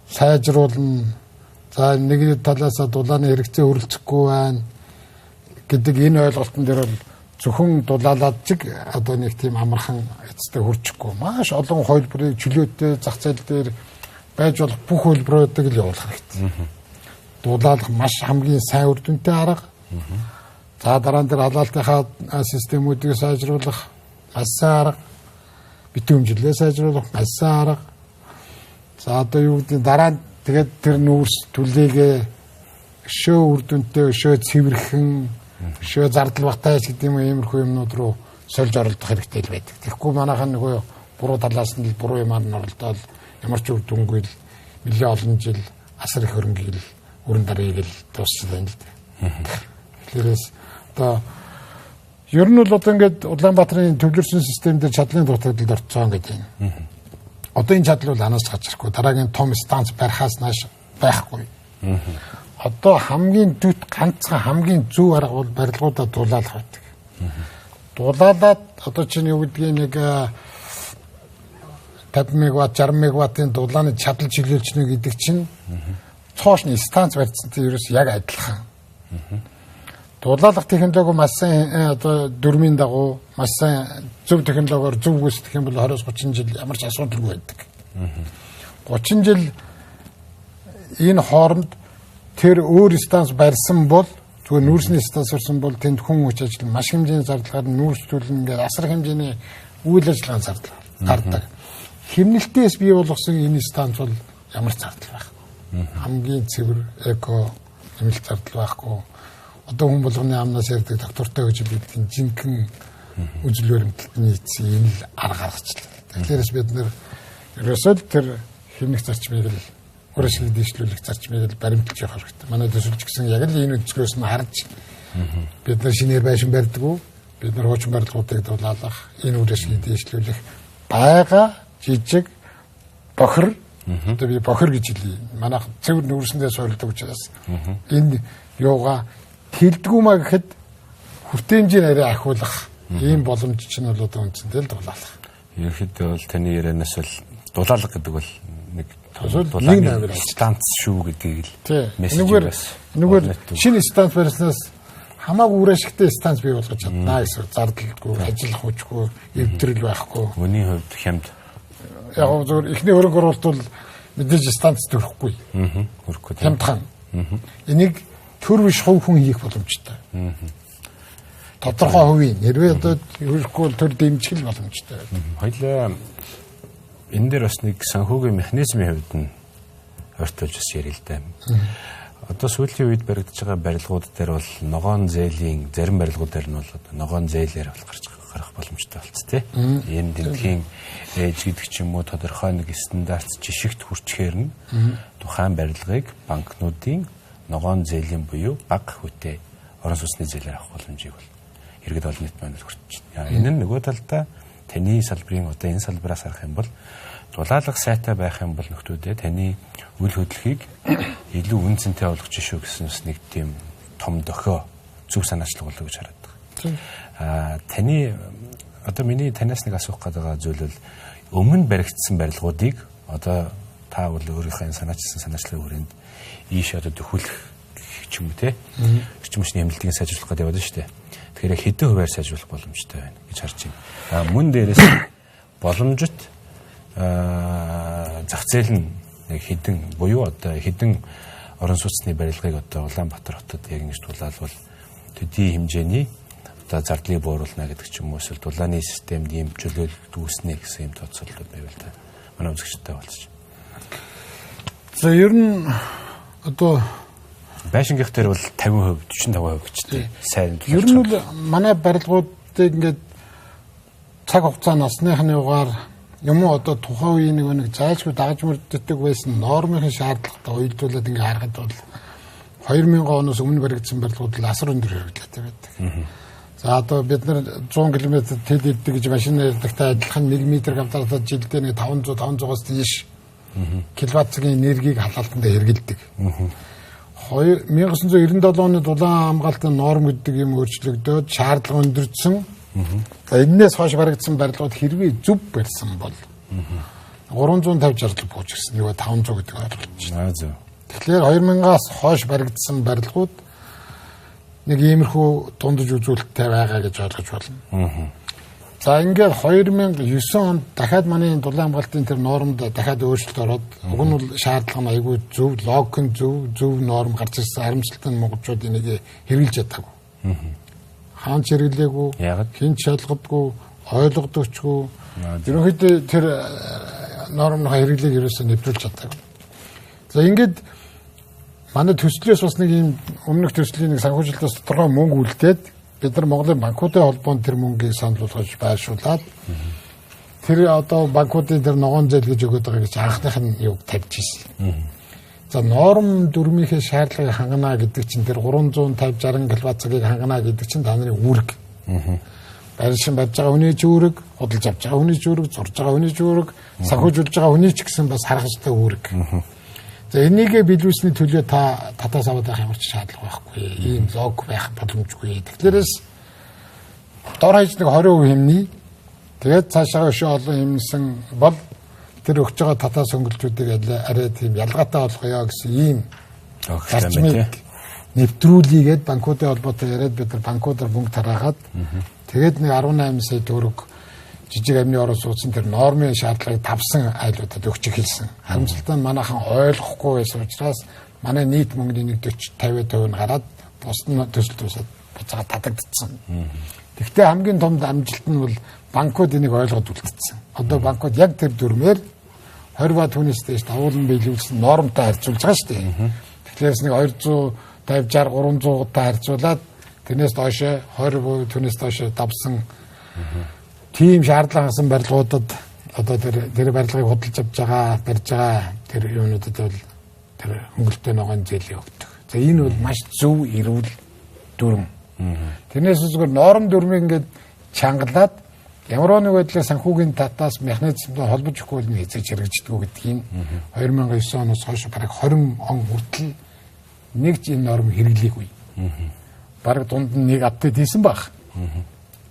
Speaker 3: сайжруулна. За нэг талаас дулааны хэрэгцээ өрөлцөхгүй байна гэдэг энэ ойлголтын дээр бол зөвхөн дулаалаад чиг одоо нэг тийм амархан эцэстээ хүрчихгүй. Маш олон хөлбөрийг чөлөөтэй зах зээл дээр байж болох бүх хөлбөрүүдийг л явуулах хэрэгтэй. Дулаалах маш хамгийн сайн үр дүнтэй арга. За дараа нь тэр халаалтынхаа системүүдийг сайжруулах маш сайн арга. Битүүмжлээ сайжруулах маш сайн арга. За одоо юу гэдэг дараа нь тэгээд тэр нүүрс түлээгээ өшөө үр дүнтэй, өшөө цэвэрхэн, өшөө зардал багтааж гэдэг юм иймэрхүү юмнууд руу сольж оролдох хэрэгтэй л байдаг. Тэгэхгүй манайхан нөгөө буруу талаас нь буруу юмар нь оролдоод ямар ч үр дүнгүй л нэлээд олон жил асар их хөрөнгөийг л өрн дарыг л дуусчихсан л дээ. Тэрээс одоо ер нь бол одоо ингээд Улаанбаатарын төвлөрсөн систем дээр чадлын дутагдалд орцсон гэдэг юм. Одоо энэ чадал бол анаас гарчихгүй. Дараагийн том станц барихаас нааш байхгүй. Одоо хамгийн дэвт ганцхан хамгийн зөв арга бол барилгуудаа дулаалах байдаг. Дулаалаад одоо чинь юу гэдгийг нэг 50 мегаватт 60 мегаваттын дулааны чадал чиглүүлж нэ гэдэг чинь цоошны станц барьцантай ерөөс яг адилхан. Дулаалах технологи маш сайн одоо дөрмийн дагуу маш сайн зөв технологиор зөв үүсгэх юм бол 20-30 жил ямар ч асуудалгүй байдаг. 30 жил энэ хооронд тэр өөр станц барьсан бол зүгээр нүүрсний станц барьсан бол тэнд хүн хүч ажил маш хэмжээний зардлаар нүүрстүүлнэ ингээд асар хэмжээний үйл ажиллагааны зардал гардаг. Хэмнэлтээс бий болгосон энэ станц бол ямар ч зардал байх. Хамгийн цэвэр эко хэмнэлт зардал байхгүй. Одоо хүн болгоны амнаас ярьдаг доктортой гэж бидний жинхэнэ үзэл баримталд нийцсэн энэ л арга гаргачлаа. Тэгэхээр бид нэр ерөөсөө тэр хэмнэх зарчмыг л өөрөсгөл дэвшлүүлэх зарчмыг л баримталж явах хэрэгтэй. Манай төсөлч гэсэн яг л энэ өнцгөөс нь харж бид нар шинээр байшин барьдаг. Бид нар хуучин барилгуудыг дулаалах, энэ өөрөсгөл дэвшлүүлэх байгаа жижиг бохир одоо би бохир гэж хэлье. Манайх цэвэр нүүрсэндээ суурилдаг учраас энэ юугаа хилдэггүй маа гэхэд хүртээмжийн арай ахиулах ийм боломж чинь бол одоо үндсэндээ л дулаалах.
Speaker 2: Ерөнхийдөө бол таны ярианаас бол дулаалга гэдэг бол нэг дулааны станц шүү гэдгийг л мессеж бас.
Speaker 3: Нүгээр шинэ станц барьснаас хамаагүй үр ашигтай станц бий болгож чаднаа гэсэн зардалгүй, ажиллах хүчгүй, эвдрэл байхгүй.
Speaker 2: Өний хувьд хямд.
Speaker 3: Яг зөвхөн эхний хөрөнгө оруулалт бол мэдээж станц төрөхгүй.
Speaker 2: Хөрөхгүй.
Speaker 3: Хямдхан. Энийг төр биш хувь хүн хийх боломжтой. Тодорхой хувийн нэрвээ одоо хөрөхгүй төр дэмжих боломжтой.
Speaker 2: Хоёлаа энэ дээр бас нэг санхүүгийн механизмын хувьд нь ойртуулж бас ярил л да. Одоо сүүлийн үед баригдаж байгаа барилгууд дээр бол ногоон зээлийн зарим барилгууд дээр нь бол ногоон зээлээр бол гарах боломжтой болц тээ. Ийм дэлхийн ээж гэдэг ч юм уу тодорхой нэг стандарт жишгт хүрчхээр нь тухайн барилгыг банкнуудын ногоон зээлийн буюу бага хөтэй орон сууцны зээлээр авах боломжийг бол иргэд олон нийт маань хүрч байна. Энэ нь нөгөө талдаа таны салбарын одоо энэ салбараас харах юм бол дулаалга сайтай байх юм бол нөхдүүдээ таны үйл хөдлөлийг илүү үнцэнтэй болгож шүү гэсэн нэг тийм том дохио зөв санаачлаг болов гэж хараад байна. Таны одоо миний танаас нэг асуух гэдэг зүйл бол өмнө баригдсан барилгуудыг одоо та бол өөрийнхөө санаачилсан санаачлагын хүрээнд ийш одоо төхүүлэх ч юм уу те эрчим хүчний хэмнэлтийг сайжруулах гэдэг яваад шүү дээ. Тэгэхээр хэдэн хувиар сайжруулах боломжтой байна гэж харж байна. Мөн дээрээс боломжит зах зээл нь нэг хэдэн буюу одоо хэдэн орон сууцны барилгыг одоо Улаанбаатар хотод яг ингэж дулаалвал төдий хэмжээний одоо зардлыг бууруулна гэдэг ч юм уу эсвэл дулааны системд ийм чөлөөлөлт үүснэ гэсэн юм тооцоололууд байвал та манай үзэгчтэй болчих.
Speaker 3: За ер нь одоо
Speaker 2: байшингийнх дээр бол 50%, 45% гэжтэй сайн.
Speaker 3: Ер нь бол манай барилгуудыг ингээд цаг хугацаа насныхны угаар юм уу одоо тухайн үеийн нэг зайлшгүй дагаж мөрддөг байсан нормын шаардлагатай уялдуулаад ингээ харахад бол 2000 оноос өмнө баригдсан барилгууд л асар өндөр хэрэглээтэй байдаг. За одоо бид нар 100 км тэд иддэг гэж машин ярьдагтай адилхан 1 м квадратад жилдээ нэг 500-500-аас дээш киловатт-цагийн энергийг халаалтанд хэрэгэлдэг. 1997 оны дулаан хамгаалтын норм гэдэг юм өөрчлөгдөөд шаардлага өндөрсөн. За энэс хойш баригдсан барилгууд хэрвээ зөв барьсан бол 350-60 бууж ирсэн. Юу 500 гэдэг ойлголт байна. Тэгэхээр 2000-аас хойш баригдсан барилгууд нэг иймэрхүү дундаж үзүүлэлттэй байгаа гэж ойлгож болно. За ингээд 2009 онд дахиад манай дулаан хамгаалтын тэр нормд дахиад өөрчлөлт ороод уг нь бол шаардлага нь айгүй зөв, логик нь зөв норм гарч ирсэн. Харамсалтай нь монголчууд энийг хэрэгжилж чадаагүй. Хаан ч хэрэглээгүй, хин ч шалгадгүй, ойлгодогчгүй. Ерөнхийдөө тэр нормын хэрэглээг ерөөсөө нэвтрүүлж чадаагүй. За ингээд манай төслөөс бас нэг юм өмнөх төслийн нэг санхүүжилтээс тодорхой мөнгө үлдээд бид нар Монголын банкуудын холбоонд тэр мөнгийг санал болгож байршуулад тэр одоо банкуудын тэр ногоон зээл гэж өгöd байгаа гэж анхных нь юг тавьж ирсэн. За норм дүрмийнхээ шаардлагыг хангана гэдэг чинь тэр 350-60 киловатт-цагийг хангана гэдэг чинь та нарын үүрэг. Байршин барьж байгаа хүний ч үүрэг, худалдаж авч байгаа хүний ч үүрэг, зурж байгаа хүний ч үүрэг, санхүүжүүлж байгаа хүний ч гэсэн бас харах ёстой үүрэг. За энийг биелүүлсний төлөө та татаас аваад байх ямар ч шаардлага байхгүй. Ийм лог байх боломжгүй. Тэгэхээр дор хаяж нэг 20% хэмнээ. Тэгээд цаашаа өшөө олон хэмнэсэн бол тэр өгч байгаа татаас хөнгөлтүүдийг арай тийм ялгаатай болгоё гэсэн ийм зарчмыг нэвтрүүлээгээд банкуудын холбоотой яриад бид нар банкуудаар мөнгө тараагаад тэгээд нэг 18 сая төгрөг жижиг амны орон сууцсан тэр нормын шаардлагыг тавсан айлуудад өгч хэлсэн. Харамсалтай нь манайхан ойлгохгүй байсан учраас манай нийт мөнгөний 40-50% нь гараад бус нь төсөл тусаад буцаага татагдсан. Гэхдээ хамгийн том амжилт нь бол банкуд энийг ойлгоод үлдсэн. Одоо банкуд яг тэр дүрмээр 20 ба түүнээс дээш давуулан биелүүлсэн нормтой харьцуулж байгаа шүү дээ. Тэгэхээр нэг 250, 60, 300-тай харьцуулаад тэрнээс доошоо 20% түүнээс доошоо давсан тийм шаардлага хасан барилгуудад одоо тэр барилгыг худалдаж авч байгаа, барьж байгаа тэр юунуудад бол тэр хөнгөлөлтөө ногоон зээлээ өгдөг. За энэ бол маш зөв эрүүл дүрм. Тэрнээс зүгээр норм дүрмийг ингээд чангалаад ямар нэг байдлаар санхүүгийн татаас механизмтай холбож өгөхгүй нь хийж хэрэгждэг гэдгийг 2009 оноос хойш бараг 20 он хүртэл нэг ч энэ норм хэрэглээгүй. Бараг дунд нь нэг апдейт хийсэн баг.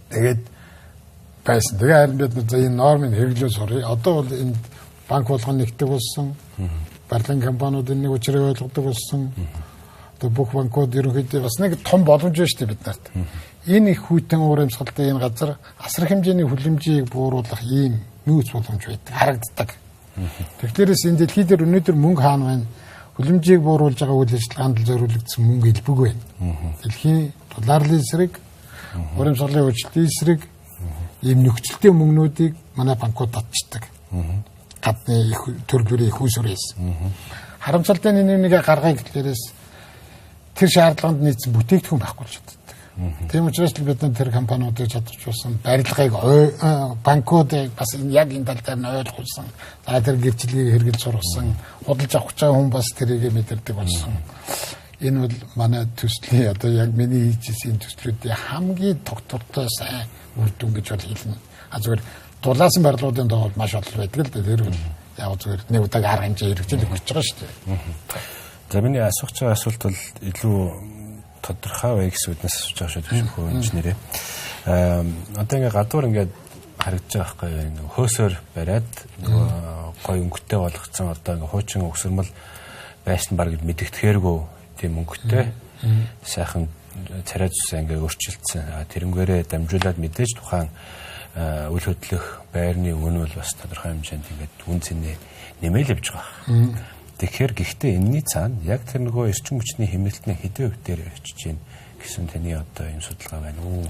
Speaker 3: Тэгээд байсан. Тэгээ харин бид энэ нормыг хэрэглээ сурыг. Одоо бол энэ банк болгоно нэгдэг болсон. Барилгын компаниуд энийг учрыг ойлгодог болсон. Одоо бүх банкуд ерөнхийдөө бас нэг том боломж байна шүү дээ бид нарт. Энэ их хүйтэн уур амьсгалтай энэ газар асар хэмжээний хүлэмжийг бууруулах ийм нөөц боломж байдаг. Харагддаг. Тэгэхээр энэ дэлхийд дээр өнөөдөр мөнгө хаана байна? Хүлэмжийг бууруулж байгаа үйл ажиллагаанд зориулагдсан мөнгө илбэг байна. Дэлхийн долларын эсрэг, уур амьсгалын хөгжлийн эсрэг ийм нөхцөлтэй мөнгнүүдийг манай банкуд татчихдаг. Гадны их төрөлбөрийн их усрээс. Харамсалтай нь нэг гаргая гэхлээрээс тэр шаардлаганд нийцсэн бүтээгдэхүүн байхгүй ч чаддаг. Тийм учраас бид нар тэр компаниудыг чадварчулсан барилгыг банкуудыг бас яг энэ тал дээр нь ойлгуулсан. За тэр гэрчлэгийг хэрэгжилж сургасан, худалдаж авах гэж байгаа хүн бас тэрийг мэдэрдэг болсон. Энэ бол манай төслийн одоо яг миний хийжсэн төслүүдийн хамгийн тогтвортой сайн үр дүн гэж бол хэлнэ. Зүгээр дулаасан барилгуудын доо маш олон байдаг л дээ. Тэр бол яг зүгээр нэг удааг арга хэмжээ хэрэгжүүлэх гэж байгаа шүү дээ.
Speaker 2: За миний асуух байгаа асуулт бол илүү тодорхой вэ гэсэн үднээс асууж байгаа шүү дээ хөө инженерээ. Одоо ингээ гадуур ингээд харагдаж байгаа байхгүй юу? Хөөсөөр бариад гой өнгөтэй болгоцсон одоо ингээ хуучин өгсөрмөл байсан баг мэдэгдэхээргүй тийм өнгөтэй сайхан царай зүсээ ингээ өөрчилдсөн. Тэрнгээрээ дамжуулаад мэдээж тухайн үйл хөдлөх байрны өмнө бол бас тодорхой хэмжээнд ингээд үн цэнэ нэмэл явж байгаа. Тэгэхээр гэхдээ энэний цаана яг тэр нөгөө эрчим хүчний хэмнэлтний хэдэн хувь дээр очиж гин гэсэн таны одоо юм судалгаа байна уу?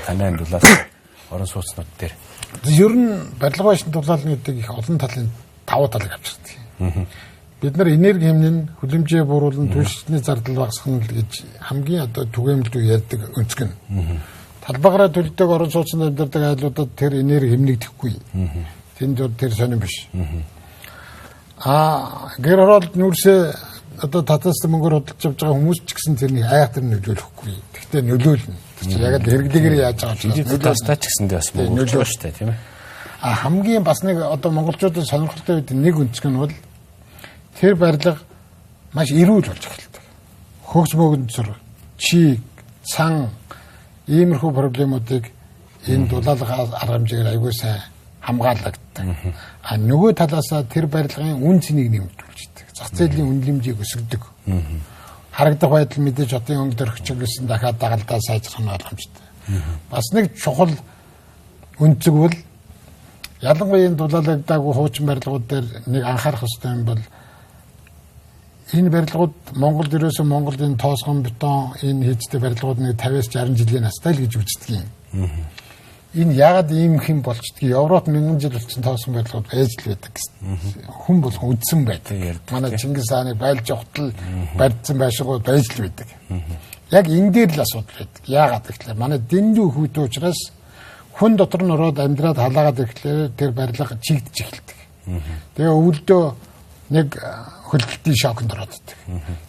Speaker 2: Танай дулаас орон сууцнууд дээр.
Speaker 3: Ер нь барилга байшин дулаалны гэдэг их олон талын давуу талыг авчирдаг. Бид нар энерги хэмнэн хүлэмжээ бууруулан түлшний зардал багасгах нь гэж хамгийн одоо түгээмэл дүү ярьдаг өнцг нь. талбайгаараа төлдөг орон сууцнд амьдардаг айлуудад тэр энерги хэмнэгдэхгүй. Тэнд тэр сонирн биш. Гэр оролт нүрсээ одоо татаас мөнгөөр худалдаж авч байгаа хүмүүс ч гэсэн тэрний айхтар нөлөөлөхгүй. Тэгтээ нөлөөлнө. Тэр яг л хэрэглээгээр яаж байгаа ч
Speaker 2: нөлөөлөлтэй ч гэсэндээ бас нөлөөлж байгаа шүү дээ, тийм ээ.
Speaker 3: Хамгийн бас нэг одоо монголчуудын сонирхолтой үед нэг өнцг нь бол тэр барилга маш эрүүл болж эхэлдэг. Хөгс мөгөнцөр, чиг, цан иймэрхүү проблемуудыг энэ дулаалгын арга хэмжээгээр аягүй сайн хамгаалагддаг. Нөгөө талаасаа тэр барилгын үн цэнийг нэмэгдүүлждэг. Зах зээлийн үнэлэмжийг өсгөдөг. Харагдах байдал мэдээж одын өнгө дөрөх чиглэсэн дахиад дагалдаа сайжрах нь боломжтой. Бас нэг чухал үнцэг бол ялангуяа энэ дулаалагдаагүй хуучин барилгууд дээр нэг анхаарах хэрэгтэй юм бол энэ барилгууд Монголд ерөөсөн Монголд энэ тоосгон бетон энэ хийжтэй барилгууд нэг 50-60 жилийн настай л гэж үздэг юм. Энэ яагаад ийм хэм болчдгийг Европт 1000 жил болсон тоосгон барилгууд байж л байдаг гэсэн. Хүн болгон үдсэн байдаг. Манай Чингис хааны байлж явтал барьдсан байшингууд байж л байдаг. Яг энэ дээр л асуудал байдаг. Яагаад гэвэл манай дэндүү хүүтэй учраас хүн дотор нь ороод амьдраад халаагаад ирэхлээр тэр барилга чигдэж эхэлдэг. Тэгээ өвөлдөө нэг хөлбөлтийн шокнд ороод идэг.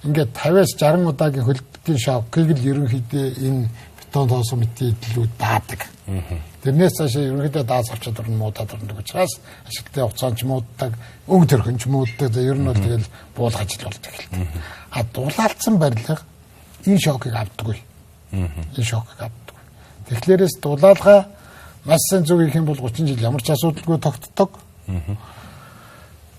Speaker 3: Ингээд 50-60 удаагийн хөлбөлтийн шокыг л ерөнхийдөө энэ бетон тоосгон мэтлүүд даадаг. Тэрнээс цаашаа ерөнхийдөө дааз авчаад орно муудаад орно учраас ашигтай хугацаанд ч мууддаг, өг төрхөн ч мууддаг. Ер нь бол тэгэл буулгаж л болдог хэлдэг. Дулаалцсан барилга энэ шокыг авдаггүй. Энэ шокыг авдаггүй. Тэгэхээр дулаалгаа маш сайн зүг их юм бол 30 жил ямар ч асуудалгүй тогтдог.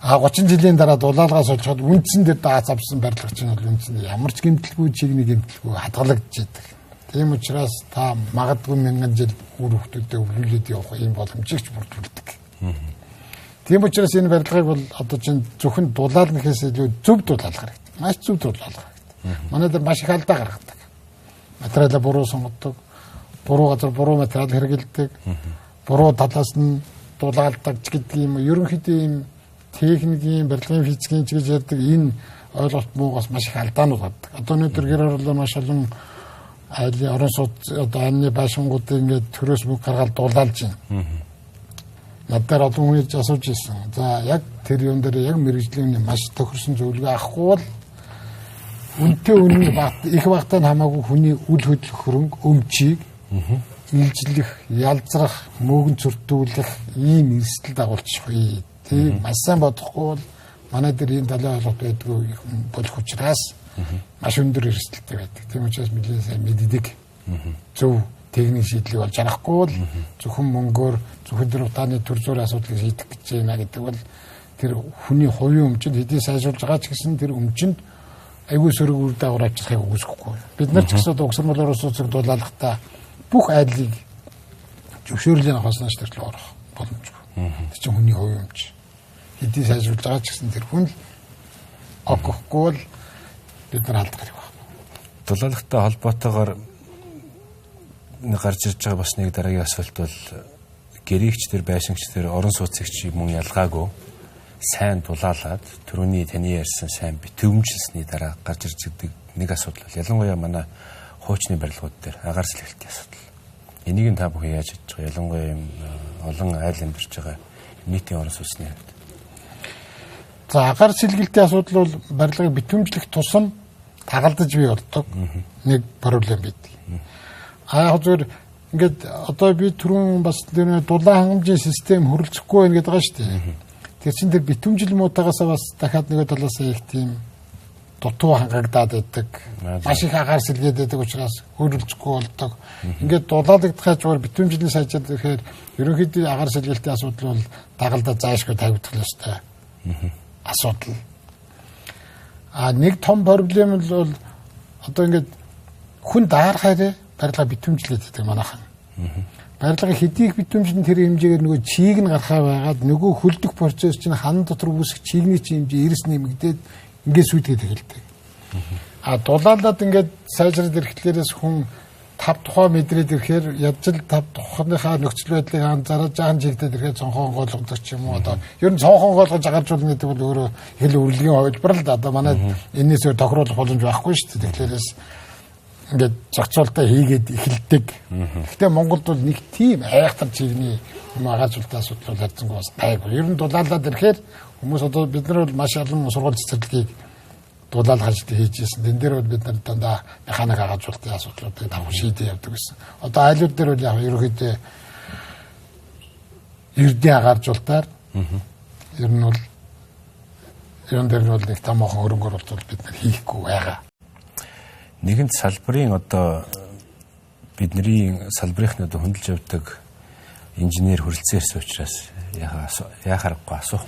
Speaker 3: 30 жилийн дараа дулаалгаас олцоход үндсэн дээр дааз авсан барилга чинь бол үндсэн ямар ч гэмтэлгүй чигний гэмтэлгүй хадгалагдж идэг. Тийм учраас та магадгүй 1000 жил үр хөвгтөдөө өвлүүлээд явах ийм боломжийг ч бүрдүүлдэг. Тийм учраас энэ барилгыг бол одоо чинь зөвхөн дулаалгахээс илүү зөв дулаалгах хэрэгтэй. Маш зөв дулаалгах хэрэгтэй. Манай дээр маш их алдаа гаргадаг. Материалаа буруу сонгодог, буруу газар буруу материал хэрэглэдэг, буруу талаас нь дулаалдаг ч гэдэг юм. Ерөнхийдөө ийм техникийн, барилгын физикийн ч гэж ярьдаг энэ ойлголт муугаас маш их алдаанууд гардаг. Одоо өнөөдөр гэр оролдоо маш олон айлын орон сууц одоо анны байшингуудыг ингээд төрөөс мөнгө гаргаад дулаалж байна. Надад олон хүн асууж ирсэн. За яг тэр юм дээр яг мэрэгжлийн маш тохирсон зөвлөгөө авахгүй бол үнэтэй үнэн их багтаа хамаагүй хүний үл хөдлөх хөрөнгө өмчийг илжлэх, ялзрах, мөнгө зөртүүлэх ийм эрсдэл дагуулчих вэ. Тийм маш сайн бодохгүй бол манай дээр энэ талын ойлголт байдгүй болох учраас маш өндөр эрсдэлтэй байдаг. Тийм учраас нэлээд сайн мэддэг. Зөв техник шийдлийг олж харахгүй бол зөвхөн мөнгөөр зөвхөн тэр утааны төр зур асуудлыг шийдэх гэж байна гэдэг бол тэр хүний хувийн өмчөнд хэдий сайжруулж байгаа ч гэсэн тэр өмчөнд айгүй сөрөг үр дагавар авчрахыг үгүйсэхгүй. Бид нар ч гэсэн угсармал орон сууцыг дулаалгахдаа бүх айдлыг зөвшөөрлийн хосноос төрлөө орох боломжгүй. Тэр чинь хүний хувийн өмч. Хэдий сайжруулж байгаа ч гэсэн тэр хүн л огохгүй бол бид нар алдах хэрэг байна.
Speaker 2: Дулаалгатай холбоотойгоор гарч ирж байгаа бас нэг дараагийн асуулт бол гэрэгч тэр байшингч тэр орон сууцэгч мөн ялгаагүй сайн дулаалаад түрүүний таны ярьсан сайн битүүмжилсний дараа гарч ирж байгаа нэг асуудал бол ялангуяа манай хуучны барилгууд дээр агаар сэлгэлтийн асуудал. Энийг нь та бүхэн яаж хийж байгаа? Ялангуяа юм олон айл амьдарч байгаа нийтийн орон сууцны хувьд.
Speaker 3: За агаар сэлгэлтийн асуудал бол барилгыг битүүмжлэх тусам тагалдаж бий болдог нэг проблем байдаг. Яг зөв ингээд одоо би түрүүн бас тэр дулаан хангамжийн систем хөрөлцөхгүй байна гэдэг байгаа шүү дээ. Тэр чинь тэр битүүмжил муутагаас бас дахиад нэг талаас их тийм дутуу хангагдаад байдаг. Маш их агаар сэлгээд байдаг учраас хөрөлцөхгүй болдог. Ингээд дулаалагдахаа зүгээр битүүмжилийн сайжраад ирэхээр ерөнхийдөө агаар сэлгэлтийн асуудал бол дагалдаа заашгүй тавигдах ёстой. Асуудал. Нэг том проблем бол одоо ингээд хүн даарахаараа барилга битүүмжлээд байдаг манайхан. Барилга хэдийх битүүмжлэн тэр хэмжээгээр нөгөө чийг нь гарахаа байгаад нөгөө хөлдөх процесс чинь хан дотор үүсэх чигний хэмжээ эрс нэмэгдээд ингээд сүйдгээд эхэлдэг. Дулаалаад ингээд сайжраад ирэхлээрээс хүн 5 тухай мэдрээд ирэхээр ядчил 5 тухайныхаа нөхцөл байдлыг анзаараад жаахан чигдээд ирэхэд цонхон гоолгодог ч юм уу одоо ер нь цонхон гоолгож агаржуулна гэдэг бол өөрөө их л үргэлгийн хувилбар л да одоо манай энэс өөр тохируулах боломж байхгүй шүү дээ. Тэгэхээр ингээд зохицуулалтаа хийгээд эхэлдэг. Гэхдээ Монголд бол нэг тийм айхтар чигний агаажуулалтын асуудал бол харьцангуй бас гайгүй. Ер нь дулаалаад ирэхээр хүмүүс одоо бид нар бол маш олон сургууль цэцэрлэгийг дулаалгаж хийж ирсэн. Тэн дээр бол бид нар дандаа механик агаажуулалтын асуудлуудыг давхар шийдэж явдаг гэсэн. Одоо айлууд дээр бол яг ерөөхдөө эрдээ агаажуулалтаар ер нь бол юм дээр нь бол нэг томоохон хөрөнгө оруулалт бид нар хийхгүй байгаа.
Speaker 2: Нэгэнт салбарын одоо бидний салбарынхны одоо хөндлөж явдаг инженер хүрэлцээрсэн учраас яхаарахгүй асуух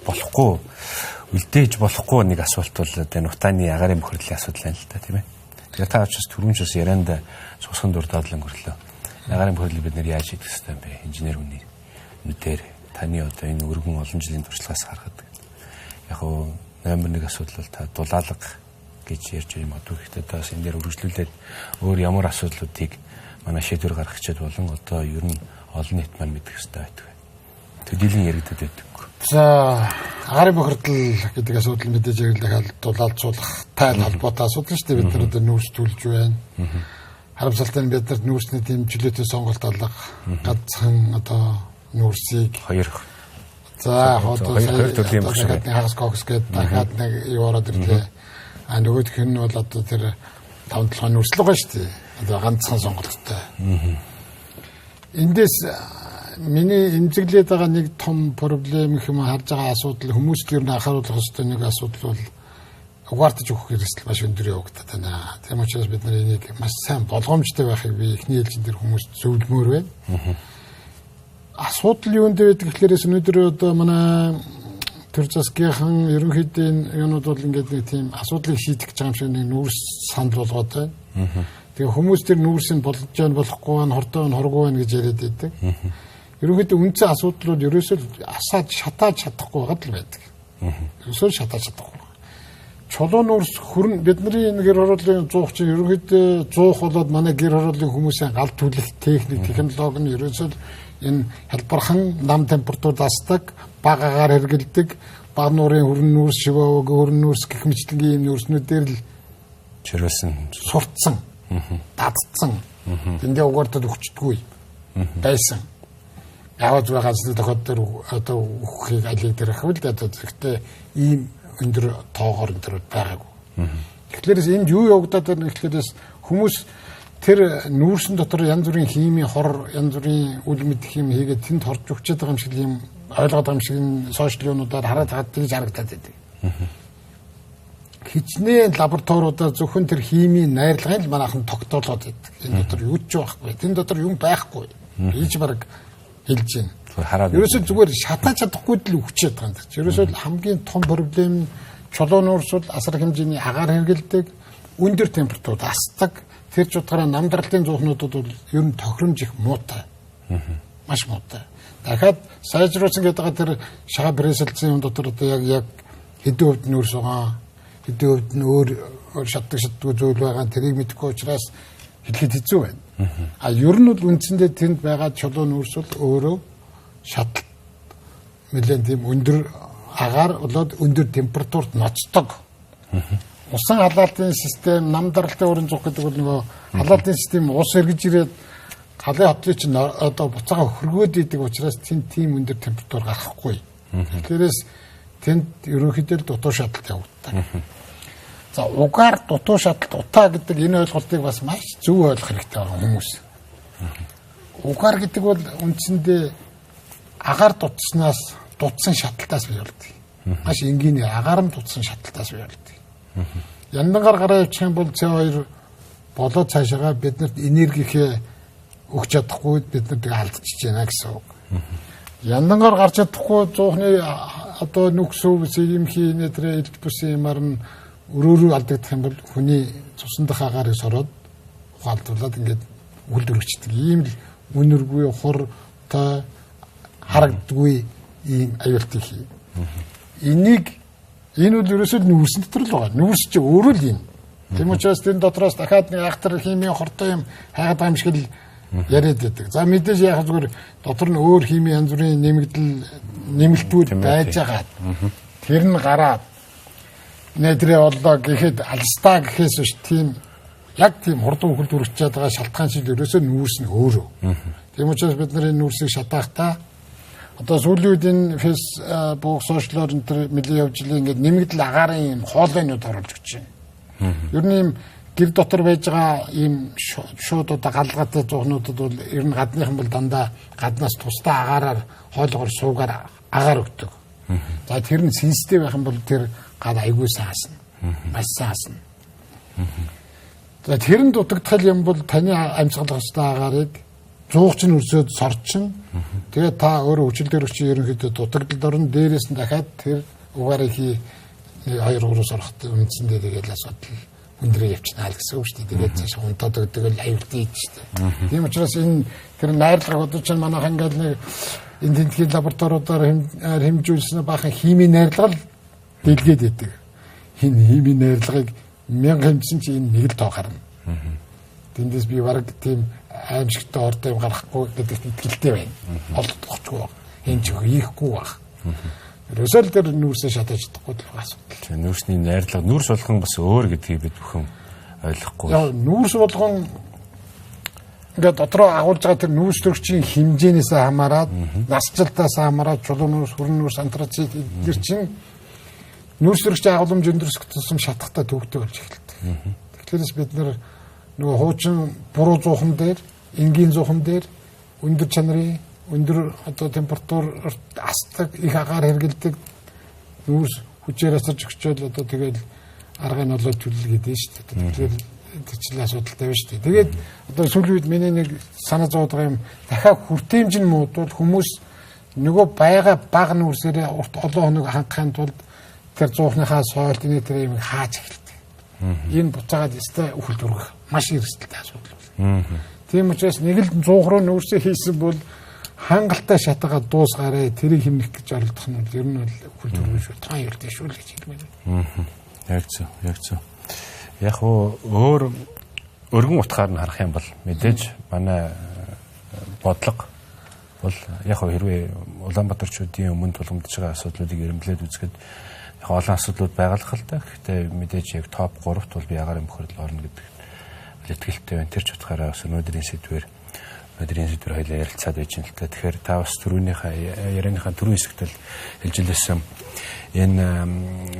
Speaker 2: болохгүй үлдээж болохгүй нэг асуулт бол одоо нутааны агаарын бохирдлын асуудал байна л та тийм ээ. Тэгэхээр та очиж түрүүн ч бас ярианда цусган дуртаад л өнгөрлөө. Агаарын бохирдлыг бид нэр яаж хийх ёстой юм бэ? Инженер хүний нүдээр таны одоо энэ өргөн олон жилийн туршлагаас харахад яг хөө номер 1 асуудал бол та дулаалга гэж ярьж юм одоо гэхдээ таас энэ дээр үргэлжлүүлээд өөр ямар асуудлуудыг манай шийдвэр гаргах хичээл болон одоо ер нь олон нийт маань мэдэх хэрэгтэй байдаг. Төдийлөн яригдаад байдаг.
Speaker 3: За агаарын бохирдол гэдэг асуудал мэдээж яг дулаалцуулахтай холбоотой асуудал шүү дээ. Бид нар одоо нүүрс төлж байна. Харамсалтай нь бид нарт нүүрсний тийм чөлөөтэй сонголт алга ганцхан одоо нүүрсийг
Speaker 2: хоёр
Speaker 3: хоёр төрлийн юм шиг хагас кокс гэдэг дахиад нэг юу ороод ирлээ. А нөгөөх нь бол одоо тэр 5-7 нүрслэг байна шүү дээ. Одоо ганцхан сонголттой. Эндээс миний эмзэглээд байгаа нэг том проблем юм харж байгаа асуудал хүмүүст ер нь анхааруулах ёстой нэг асуудал бол угаартаж өгөх хэрэгсэл маш өндөр явагдаад байна. Тийм учраас бид нар энийг маш сайн болгоомжтой байхыг би эхний ээлжин дээр хүмүүст зөвлөмөр байна. Асуудал юунд байдаг гэхлээрээс өнөөдөр одоо манай төр засгийнхан ерөнхийдөө юунууд бол ингээд нэг тийм асуудлыг шийдэх гэж байгаа юм шиг нэг нүүрс санал болгоод байна. Тэгээ хүмүүс тэр нүүрсийг болж яан болохгүй байна, хордоо байна, хоргүй байна гэж яриад байдаг. Ерөнхийдөө үндсэн асуудлууд ерөөсөө асаад шатааж чадахгүй байгаад л байдаг. Ерөөсөө шатааж чадахгүй. Чулуун нүүрс хөрн бидний энэ гэр хорооллын зуух чинь ерөнхийдөө зуух болоод манай гэр хорооллын хүмүүсийн гал түлэх техник, технологи нь ерөөсөө энэ хэлбархан нам температурд асдаг, бага агаар хэргэлдэг, баг нуурын хөрн нүүрс, шивээг хөрн нүүрс гэх мэтлэнгийн нүүрснүүдээр л
Speaker 2: чирүүлсэн,
Speaker 3: сурцсан, дадцсан. Тэндээ угаартад өгчдгүй байсан. Яваад байгаас тохиолдол одоо өгөхийг алиг дээр ахвал одоо гэхдээ ийм өндөр тоогоор өндөр байгаагүй. Тэгэхээр энд юу явагдаад байна гэхлээрээс хүмүүс тэр нүүрсэн дотор янз бүрийн хими хор янз бүрийн үл мэдэх юм хийгээд тэнд хорж өгчээд байгаа юм шиг юм ойлгоод байгаа юм шиг сошиал юунуудаар хараад тэгж харагдаад байдаг. Хичнээн лабораториудаар зөвхөн тэр химийн найрлагын л манайхан тогтоолоод байдаг. Энэ дотор юу ч байхгүй. Тэн дотор юм байхгүй. Ийж баг хэлж байна. Ерөөсөө зүгээр шатааж чадахгүй л өгчээд байгаа юм. Ерөөсөө хамгийн том проблем чулуун нүүрс бол асар хэмжээний агаар хэргэлдэг, өндөр температурд асдаг. Тэр ч утгаараа намдралтын зуухнуудад бол ер нь тохиромж их муутай. Маш муутай. Дахиад сайжруулсан гэдэг тэр шага брэсэлцэн юм дотор одоо яг хэдэн хувьд нүүрс байгаа, хэдэн хувьд нь өөр шатдаг зүйл байгаа тэрийг мэдэхгүй учраас хэлэхэд хэцүү байна. А ер нь бол үндсэндээ тэнд байгаа чулуун нүүрс бол өөрөө шатал нэлээд тийм өндөр агаар болоод өндөр температурт ноцдог. Усан халаалтын систем, намдралтын өрн зух гэдэг бол нөгөө халаалтын систем ус эргэж ирээд халын хотлыг чинь одоо буцаага хөргөөд идэг учраас тийм өндөр температур гарахгүй. Тэгэхээр тэнд ерөнхийдөө дутуу шаталт явагддаг. За угаар дутуу шаталт утаа гэдэг энэ ойлголтыг бас маш зөв ойлгох хэрэгтэй байгаа хүмүүс. Угаар гэдэг бол үндсэндээ агаар дутснаас дутсан шаталтаас бий болдог. Маш энгийн агаар нь дутсан шаталтаас бий болдог. Яндангаар гараа явчих юм бол CO2 болоод цаашаа биднэрт энергийнхээ өгч чадахгүй бид нар алдчихж байна гэсэн үг. Яндангаар гарч чадахгүй зуухны одоо нүксөв сэгэмхий нэтрэ элд бүсийн юмар нь өрөөрөө алдагдах юм бол хүний цусан дах агаарыг сороод ухаалтуулаад ингээд үлдэрвчдэг. Ийм л үнэргүй хуртай харагддаггүй ийм аюултай хий. Энэ бол ерөөсөө нүүрсэн дотор л байгаа. Нүүрс чи өөрөө л юм. Тийм учраас энэ дотроос дахиад нэг ахтар химийн хортой юм хайгаад байгаа юм шиг л яриад байдаг. За мэдээж яг зүгээр дотор нь өөр химийн янз бүрийн нэмэлтүүд байж байгаа. Тэр нь гараад нэтрээ боллоо гэхэд алстаа гэхээс биш тийм яг тийм хурдан үхэлд хүрчихээд байгаа шалтгаан шиг ерөөсөө нүүрс нь өөрөө. Тийм учраас бид нар энэ нүүрсийг шатаахтаа одоо сүүлийн үед энэ Facebook, сошиалор энэ төр мэдээ явж илээ ингээд нэмэгдэл агаарын юм хоолойнууд оруулж өгч байна. Ер нь юм гэр дотор байж байгаа ийм шууд одоо галгаатай зугнуудад бол ер нь гадныхан бол дандаа гаднаас тусдаа агаараар хоолгоор суугаар агаар өгдөг. За тэр нь сенситив байх юм бол тэр гад айгүй саасна. Маш саасна. За тэр нь дутагдах юм бол таны амьсгалах ёстой агаарыг зуугч нь өрсөд сорчин. Тэгээд та өөрөө хүчил төрөгч ерөнхийдөө дутагдaltaд орно. Дээрээс нь дахиад тэр угаарыг 2-3 сорохт үндсэндээ тэгээд асуудал өндрөө явчихнаа л гэсэн үг шүү дээ. Тэгээд цааш унтаад өгдөг л аюултай ийж шүү дээ. Тийм учраас энэ тэр найрлагыг одоо чинь манайх ингээл нэг энэ тентгийн лабораториудаар хэмжүүлсэн баахан химийн найрлага л дэлгээд идэг. Энэ химийн найрлагыг 1000 хэмжсэн чи энэ нэг л тоо гарна. Тэндээс би бараг тийм аимшигтай ордоо юм гарахгүй гэдэгт итгэлтэй байна. Олдохгүй баг. Энэ ч хийхгүй баг. Ерөөсөө л тэр нүүрсээ шатаж чадахгүй л асуудал.
Speaker 2: Тэгээ нүүрсний найрлага нүүрс болгон бас өөр гэдгийг бид бүхэн ойлгохгүй.
Speaker 3: Яа нүүрс болгон ингээд дотроо агуулж байгаа тэр нүүрс төрөгчийн хэмжээнээс хамаарат, насжилтаас хамаарат, чулуун нүүрс, хүрэн нүүрс, антрацит эдгээр чинь нүүрс төрөгчийн агуулмж өндөрсөх тусам шатахтай төвөгтэй болж эхэлдэг. Тэгэхээр бид нар нөгөө хуучин буруу зуухан дээр, энгийн зуухан дээр өндөр чанарын, өндөр одоо температур асдаг, их агаар хэргэлдэг нүүрс хүчээр асарч өгчөөл одоо тэгэл аргыг нь олоод төлөлгээд дээ шүү дээ. Тэгэхээр тэжил асуудалтай байна шүү дээ. Тэгээд одоо сүүлийн үед миний нэг санаа зовоод байгаа юм дахиад хүртээмж нь муудвал хүмүүс нөгөө байгаа баг нүүрсээрээ урт олон хоног хангахын тулд тэр зуухныхаа сойлт энэ тэр юм хааж эхэлдэг. Энэ буцаагаад өстой үхэл дүрэх маш эрсдэлтэй асуудал байна. Тийм учраас нэг л 100 руу нүүрсээ хийсэн бол хангалттай шатагаа дуусгаарай тэрийг хэмнэх гэж оролдох нь ер нь бол үхэл дүрэх шүү. Таа юртэй шүү л гэж хэлмээр.
Speaker 2: Яг зөв. Яг өөр өргөн утгаар нь харах юм бол мэдээж манай бодлого бол яг хэрвээ Улаанбаатарчуудын өмнө тулгамдж байгаа асуудлуудыг эренблээд үзэхэд яг олон асуудлууд байгаа л та. Гэхдээ мэдээж яг топ 3-т бол би агаарын бохирдол орно гэдэг итгэлтэй байна. Тэр ч утгаараа бас өнөөдрийн сэдвээр хоёлаа ярилцаад байж байна л та. Тэгэхээр та бас түрүүнийхээ ярианыхаа түрүүн хэсэгт л хэлж илээсэн энэ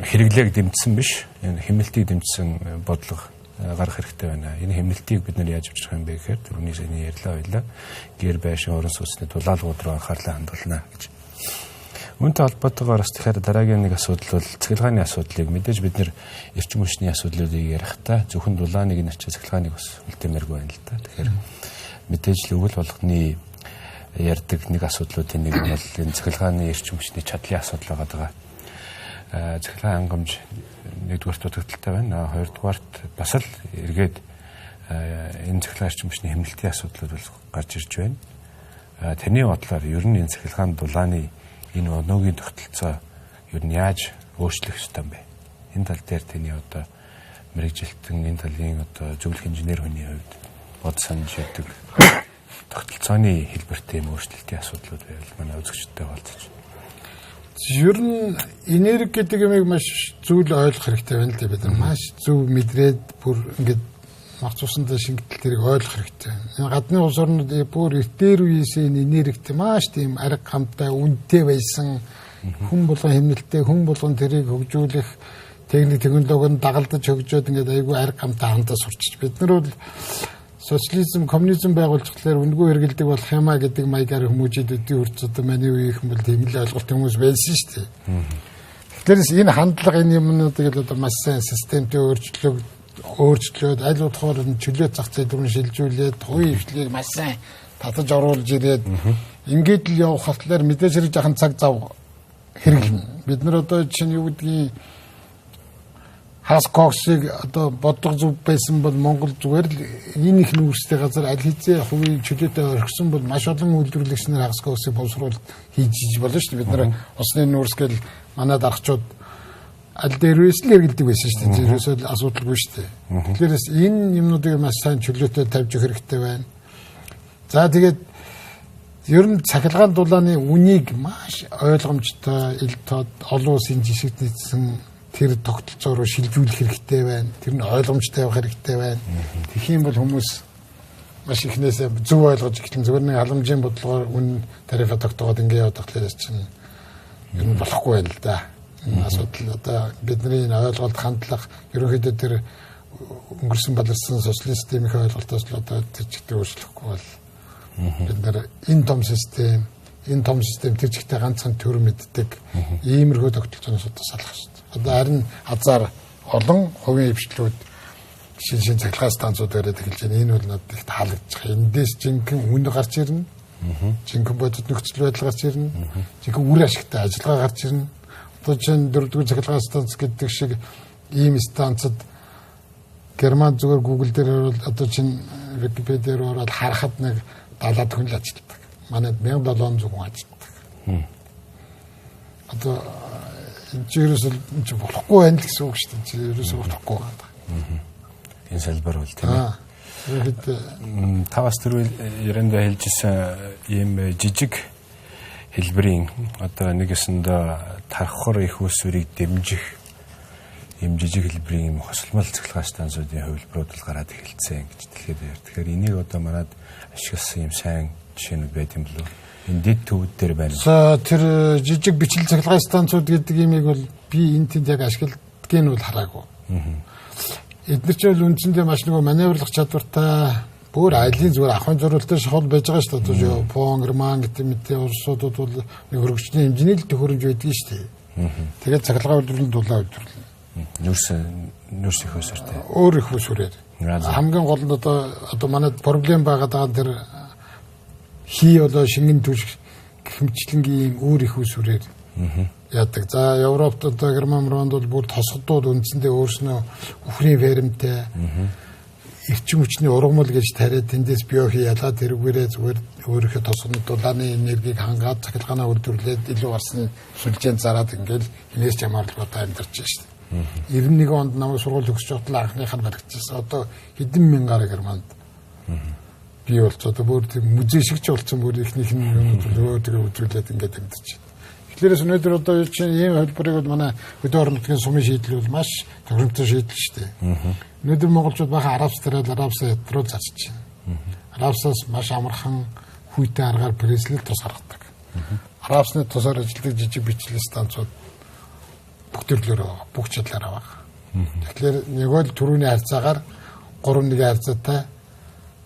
Speaker 2: хэрэглээг дэмжсэн биш. Энэ хэмнэлтийг дэмжсэн бодлого гарах хэрэгтэй байна. Энэ хэмнэлтийг бид нар яаж авчрах юм бэ гэхээр түрүүний сэний ярьлаа байлаа. Гэр байшин орон сууцны дулаалгууд руу анхаарлаа хандуулна гэж. Үүнтэй холбоотойгоор бас тэгэхээр дараагийн нэг асуудал бол цахилгааны асуудлыг мэдээж бид нэр эрчим хүчний асуудлуудыг ярихдаа зөвхөн дулааныг нь ачаа цахилгааныг бас үлдээмээргүй байна л да. Тэгэхээр мэдээж л өвөл болгоны ярьдаг нэг асуудлуудын нэг нь бол энэ цахилгааны эрчим хүчний чадлын асуудал байгаа. Цахилгаан хангамж нэгдүгээр дутагдaltaй байна. Хоёрдугаарт бас л эргээд энэ цахилгаан эрчим хүчний хэмнэлтийн асуудлууд бол гарч ирж байна. Таны бодлоор ер нь энэ цахилгаан дулааны энэ өнөөгийн тогтолцоо ер нь яаж өөрчлөх ёстой юм бэ? Энэ тал дээр таны одоо мэрэгжилтэн энэ талын одоо зөвлөх инженер хүний хувьд бод санаж яддаг тогтолцооны хэлбэртэй юм өөрчлөлтийн асуудлууд байвал манай үзэгчдтэй болцож.
Speaker 3: Ер нь энерги гэдэг юмыг маш зүйл ойлгох хэрэгтэй байна л да бид нар маш зөв мэдрээд бүр ингээд махцуусандаа шингэтэл тэрийг ойлгох хэрэгтэй. Энэ гадны улс орнууд бүр эртээр үеэс энэ энергит маш тийм арга хамтай үнэтэй байсан хүн болгон хэмнэлттэй хүн болгон тэрийг хөгжүүлэх техник технологинд дагалдаж хөгжөөд ингээд айгүй арга хамтай хандаа сурчиж бид нар бол социализм коммунизм байгуулчихлаар үндгүй хэрэгэлдэг болох юмаа гэдэг маягаар хүмүүжид өдөө үрц одоо манай үеийнхэн бол тийм л ойлголт хүмүүс байсан шүү дээ. Тэгэхээр энэ хандлага энэ юмнуудыг л одоо маш сайн системтэй өөрчлөөд аль болохоор чөлөө зах зээл рүү шилжүүлээд хувийн хвшлийг маш сайн татаж оруулж ирээд ингээд л явах хатлаар мэдээж хэрэг жахан цаг зав хэрэглэнэ. Бид нар одоо чинь юу гэдгийг хаскоксыг одоо бодлого зүв байсан бол Монгол зүгээр л энэ их нүүрстэй газар аль хэзээ хувийн чөлөөтэй орхисон бол маш олон үйлдвэрлэгч нар хаскоксыг боловсруулалт хийж болно шүү дээ. Бид нар усны нүүрс гэл манай даргачууд аль дээрээс л хэрэгэлдэг байсан шүү дээ. Тэрөөсөө асуудалгүй шүү дээ. Тэгэхээр энэ юмнуудыг маш сайн чөлөөтэй тавьж өгөх хэрэгтэй байна. За тэгээд ер нь цахилгаан дулааны үнийг маш ойлгомжтой ил тод олон улсын жишгт нийцсэн тэр тогтолцоо руу шилжүүлэх хэрэгтэй байна. Тэр нь ойлгомжтой явах хэрэгтэй байна. Тэгэх юм бол хүмүүс маш ихнээсээ зөв ойлгож эхэлнэ. Зүгээр нэг халамжийн бодлогоор үн тарифа тогтоогод ингэ явах талаас чинь ер нь болохгүй байл л да. Энэ асуудал одоо бидний ойлголт хандлага ерөнхийдөө тэр өнгөрсөн баларсан социалистийн их ойлголтоос л одоо тэр чигтээ өөрчлөхгүй бол бид нар энэ том систем тэр чигтээ ганцхан төр мэддэг иймэрхүү тогтолцооноос одоо салах шүү дээ. Одоо харин азар олон хувийн хвшлүүд шин цахилгаан станцууд яриад эхэлж байна. Энэ бол надад их таалагдчих. Эндээс жинхэнэ үн гарч ирнэ. Жинхэнэ бодит нөхцөл байдал гарч ирнэ. Жинхэнэ үр ашигтай ажиллагаа гарч ирнэ. Одоо чинь 4-р цахилгаан станц гэдэг шиг ийм станцад Герман зүгээр Google дээр одоо чинь Википедиар ороод харахад нэг 70 хүн л ажилладаг. Манайд 1700 хүн ажилладаг. Одоо энэ чинь болохгүй байна л гэсэн үг шүү дээ. Ерөөсөө болохгүй байна.
Speaker 2: Энэ салбар бол тийм ээ. Тавас тэр ярианда хэлжсэн ийм жижиг хэлбэрийн одоо нэгэсэндээ тархахор их усвэрийг дэмжих ийм жижиг хэлбэрийн хосолмол цахилгаан станцуудын хувилбарууд бол гараад эхэлсэн гэж дэлгээд байна. Тэгэхээр энийг одоо манад ашигласан ийм сайн жишээнүүд байт юм болов. Энэ дэд төвд дээр байна.
Speaker 3: За тэр жижиг бичлэг цахилгаан станцууд гэдэг имийг бол би энэ тэнд яг ашигладгийг нь бол хараагүй. Эдгээр ч бол үндсэндээ маш нөгөө маневрлах чадвартай бүр айлын зүгээр ахын зориултын шахал байж байгаа шүү дээ. Япон, Герман гэдэг мэт улсуудад бол нэг хөргөчний хэмжээний л төхөөрөмж байдаг шүү дээ. Тэгээд цахилгаан үйлдвэрлэлд дулаан үйлдвэрлэл.
Speaker 2: Нүүрс их усртай.
Speaker 3: Өөр их усрээр. Хамгийн гол нь одоо манайд проблем байгаа даа тэр хий болоо шингэн түлх хэмжлэнгийн өөр их усрээр яадаг. За Европт одоо Герман бол бүр тосгодууд үндсэндээ өөрснөө үхрийн фермтэй эрчим хүчний ургамал гэж тариад тэндээс биохи ялаад тэрүүгээрээ зүгээр өөрийнхөө тосгонд дулааны энергийг хангаад цахилгаанаа үйлдвэрлээд илүү барсны сүлжээнд зараад ингээл хинээс чамаарлуудаа амьдарч шээ. 91 онд намайг сургууль төгсөж явтлаа анхныхаа баригдчихсан. Одоо хэдэн мянгаар Германд бий болж одоо бүр тийм музей шиг ч болсон бүр ихнийх нь өөрөө үзүүлээд ингээд амьдарч байна. Тэгэхээр өнөөдөр одоо чинь ийм хэлбэрийг бол манай хөдөө орон нутгийн сумын шийдэл бол маш тохиромжтой шийдэл шүү дээ. Өнөөдөр монголчууд бахан арабсаар ядруу зарч байна. Арабсаас маш амархан хүйтэн аргаар пресслэл тус гаргадаг. Арабсны тусаар ажилладаг жижиг бичлэг станцууд бүх төрлөөр бүх чадлаараа байгаа. Тэгэхээр нэг бол түрүүний харьцаагаар 3-1 харьцаатай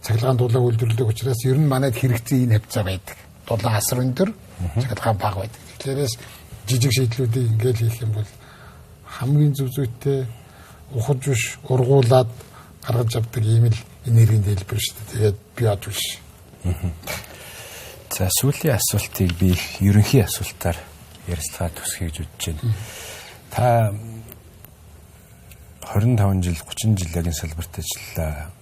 Speaker 3: цахилгаан дулаан үйлдвэрлэдэг учраас ер нь манайд хэрэгцээ энэ хавцаа байдаг. Дулаан асар өндөр, цахилгаан бага байдаг. Тэгэхээр жижиг шийдлүүдийг ингээл хийх юм бол хамгийн зөв зүйтэй ухаж биш ургуулад гаргаж авдаг ийм л энергийн дэлбэр шүү дээ. Тэгээд би ад биш.
Speaker 2: За сүүлийн асуултыг би ерөнхий асуултаар ярилцлага төсөхийг үзэж байна. Та 25 жил 30 жил яг энэ салбарт ажиллаа.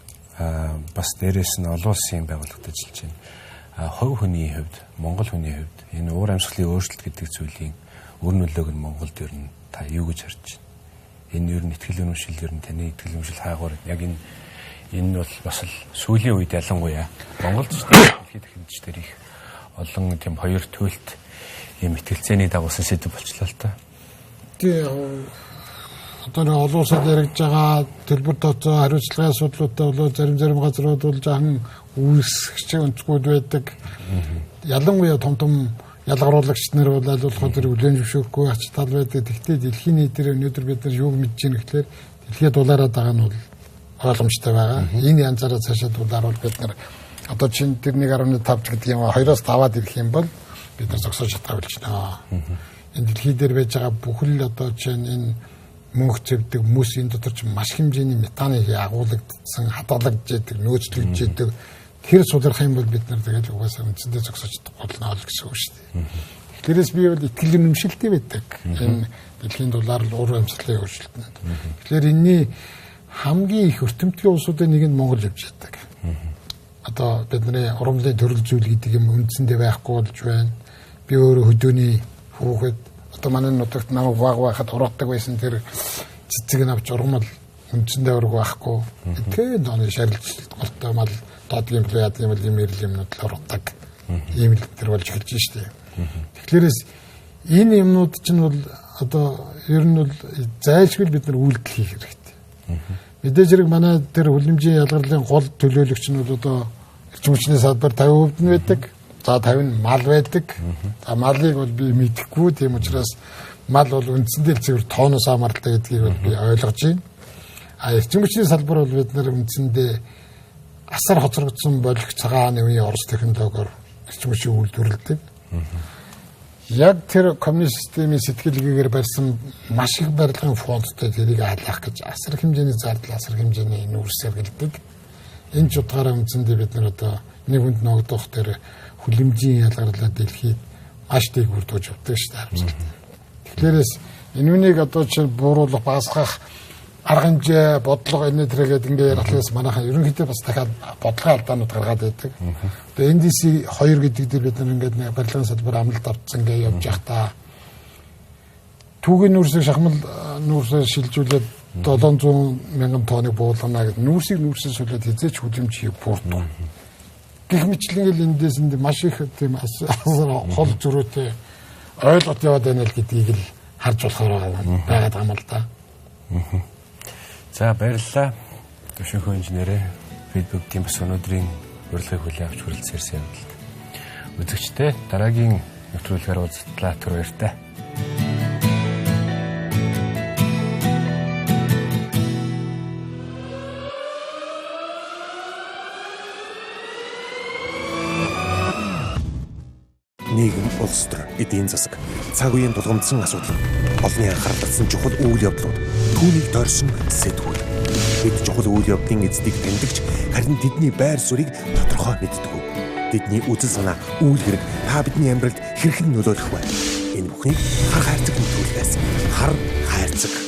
Speaker 2: Бас дээрээс нь олон улсын байгууллагад ажиллаж байна. Хувь хүний хувьд, Монгол хүний хувьд энэ уур амьсгалын өөрчлөлт гэдэг зүйлийн өр нөлөөг нь Монголд ер нь та юу гэж харж байна? Энэ ер нь ихтгэл үнэмшил ер нь таны ихтгэл үнэмшил хаагуур яг энэ бол бас л сүүлийн үед ялангуяа Монголд ч дэлхийд хэмжээгээр их олон тийм хоёр төлөлт ийм ихтгэлцээний дагуулсан сэдв болчлаа л та.
Speaker 3: Одоо нэг олон улсад яригдж байгаа төлбөр тооцоо хариуцлагын асуудлуудтай болоо зарим газрууд бол жаахан үүсгч өнцгүүд байдаг. Ялангуяа том ялгаруулагч нар бол аль болох тэр үлэн зөвшөөрөхгүй ач тал байдаг. Тэгтээ дэлхийн нийтээр өнөөдөр бид нар юуг мэдж байна гэхээр дэлхийд дулаараад байгаа нь бол ойлгомжтой байгаа. Энэ янзаараа цаашаа дулааруул бид нар одоо чинь тэр 1.5 гэдэг юм 2-оос 5-аад ирэх юм бол бид нар зогсож чадах болж байна. Энэ дэлхий дээр байж байгаа бүхэл одоо чинь энэ мөнх зэвдэг хүмүүс энэ дотор ч маш хэмжээний метаны агуулгдсан, хадгалагдж байдаг, нөөцлөгдөж байдаг. Тэр сулрах юм бол бид нар тэгэл угаасаа үндсэндээ зогсож болно л гэсэн үг шүү дээ. Тэрээс би бол ихтгэл үнэмшилтэй байдаг. Энэ дэлхийн дулаар уур амьсгалын өөрчлөлтөнд. Тэгэхээр энэний хамгийн их өртөмтгий улсуудын нэг нь Монгол явж байдаг. Одоо бидний урамлын төрөл зүйл гэдэг юм үндсэндээ байхгүй болж байна. Би өөрөө хөдөөний хүүхэд одоо манай нутагт намайг байхад ургадаг байсан тэр цэцэг нь авч ургамал үндсэндээ ураг байхгүй. Тэгээд оны шарилж голтой мал додгийн плей яадаг юм л юм ирэл юмнууд л ургадаг. Ийм л тэр болж эхэлж штэ. Тэгэхээр Энэ юмнууд чинь бол одоо ер нь бол зайлшгүй бид нар үйлдэл хийх хэрэгтэй. Мэдээж хэрэг манай тэр хүлэмжийн ялгарлын гол төлөөлөгч нь бол одоо эрчим хүчний салбар 50% нь байдаг. За 50 нь мал байдаг. За малыг бол би мэдэхгүй, тийм учраас мал бол үндсэндээ зөвхөн тооноос хамааралтай гэдгийг бол би ойлгож байна. А эрчим хүчний салбар бол бид нар үндсэндээ асар хоцрогдсон болгох цагаан үеийн орос технологиор эрчим хүчийг үйлдвэрлэдэг. Яг тэр коммунист системийн сэтгэлгээгээр барьсан маш их барилгын фондтой тэрийг хаалгах гэж асар хэмжээний зардал, асар хэмжээний нүүрсээр гэлдэг. Энэ ч утгаараа үндсэндээ бид нар одоо нэг хүнд ногдох тэр хүлэмжийн ялгарлаа дэлхийд маш дээгүүр тууж явдаг шүү дээ харамсалтай. Тэгэхээр энэ үнийг одоо чи бууруулах, багасгах арга хэмжээ, бодлого энэ төргээд ингээ ярихлаас манайхан ерөнхийдөө бас дахиад бодлогын алдаанууд гаргаад байдаг. Тэгээ NDC 2 гэдэг дээр бид нар ингээд нэг барилгын салбар амлалт авцсан ингээ явж явахдаа түүгийн нүүрсийг шахмал нүүрсээр шилжүүлээд 700 мянган тонныг буулгана гэдэг нүүрсийг сүлээд хязгаарч хүлэмжийг буурдаг. Гэх мэтлэнгээл эндээс маш их тийм хол зөрүүтэй ойлголт яваад байна л гэдгийг л харж болохоор байгаад байгаа юм л да.
Speaker 2: За баярлалаа. Төвшинхөө инженерээ фидбэкийн бас өнөөдрийн урилгыг хүлээн авч хүрэлцээрсэн юм л. Үзэгчдээ дараагийн нэвтрүүлгээр уулзтлаа түр баяртай.
Speaker 1: Нийгэм, улс төр, эдийн засаг, цаг үеийн тулгамдсан асуудал, олонний анхаарал татсан чухал үйл явдлууд, түүнийг дорсон сэтгүүл. Бид чухал үйл явдлын эздийг тэмдэгч, харин тэдний байр суурийг тодорхой мэддэг. Тэдний үзэл санаа, үйл хэрэг та бидний амьдралд хэрхэн нөлөөлөх вэ? Энэ бүхнийг хар хайрцаг нэвтрүүлгээс хар хайрцаг